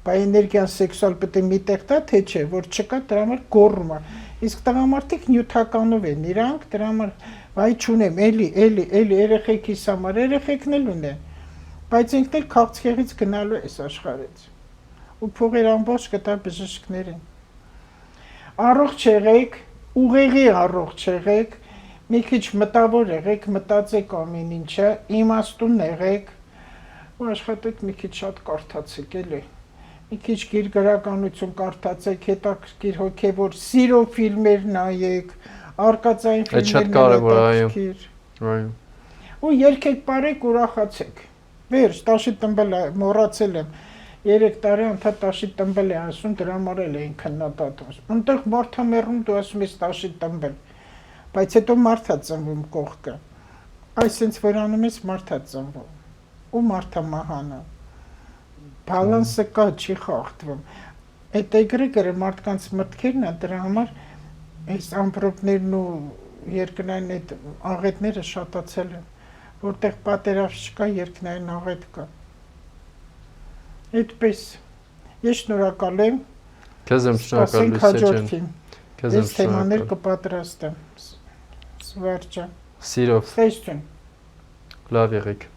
Բա էներգիան սեքսուալ պետք է միտեղ տա, թե չէ, որ չկա դրա համար գոռում է։ Իսկ տղամարդիկ նյութականով են, իրանք դրա համար վայ չունեմ, էլի երեխեքիս համար, երեխեքն էլ ունեն։ Բայց ինքն էլ քաղցկեղից գնալու էս աշխարհից։ Ու փողեր ամբողջ կտա բժիշկներին։ Առողջ եղեք, ուղեղի առողջ եղեք, մի քիչ մտավոր եղեք, մտածեք ամեն ինչը, իմաստուն եղեք, ու աշխատեք մի քիչ շատ կարդացեք, էլի։ Մի քիչ գրականություն կարդացեք, հետաքրքիր հոգևոր սիրո ֆիլմեր նայեք, արկածային Այդ շատ ֆիլմեր կարևոր է, այո։ հետաքրքիր։ Այո։ Ու երգեք, բարեք, ուրախացեք։ Վերջ, տաշի տնբել մոռացել եմ, 3 տարի անդադ տաշի տնբել է ասում, դրա համար էլ էին քննադատում։ Այնտեղ մարդ է մեռնում, դու ասում ես տաշի տնբել։ Բայց հետո մարդ է ծնվում կողքը։ Այսինքն որ անում ես մարդ է ծնվում։ Ու մարդ է մահանը։ Բալանսը կա, չի խախտվում։ Այդ էգրեգորը մարդկանց մտքերն է, դրա համար այս ամպրոպներն ու երկնային այդ աղետները շատացել են։ Որտեղ պատերազմ չկա, երկնային աղետ կա։ Այդպես, ես շնորհակալ եմ։ Քեզ եմ շնորհակալ, Լուսիա ջան։ Քեզ եմ Ես թեմաներ շնորհակալ։ կպատրաստեմ։ Սվարջա։ Սիրով, Ստեյստուն։ լավ եղեք։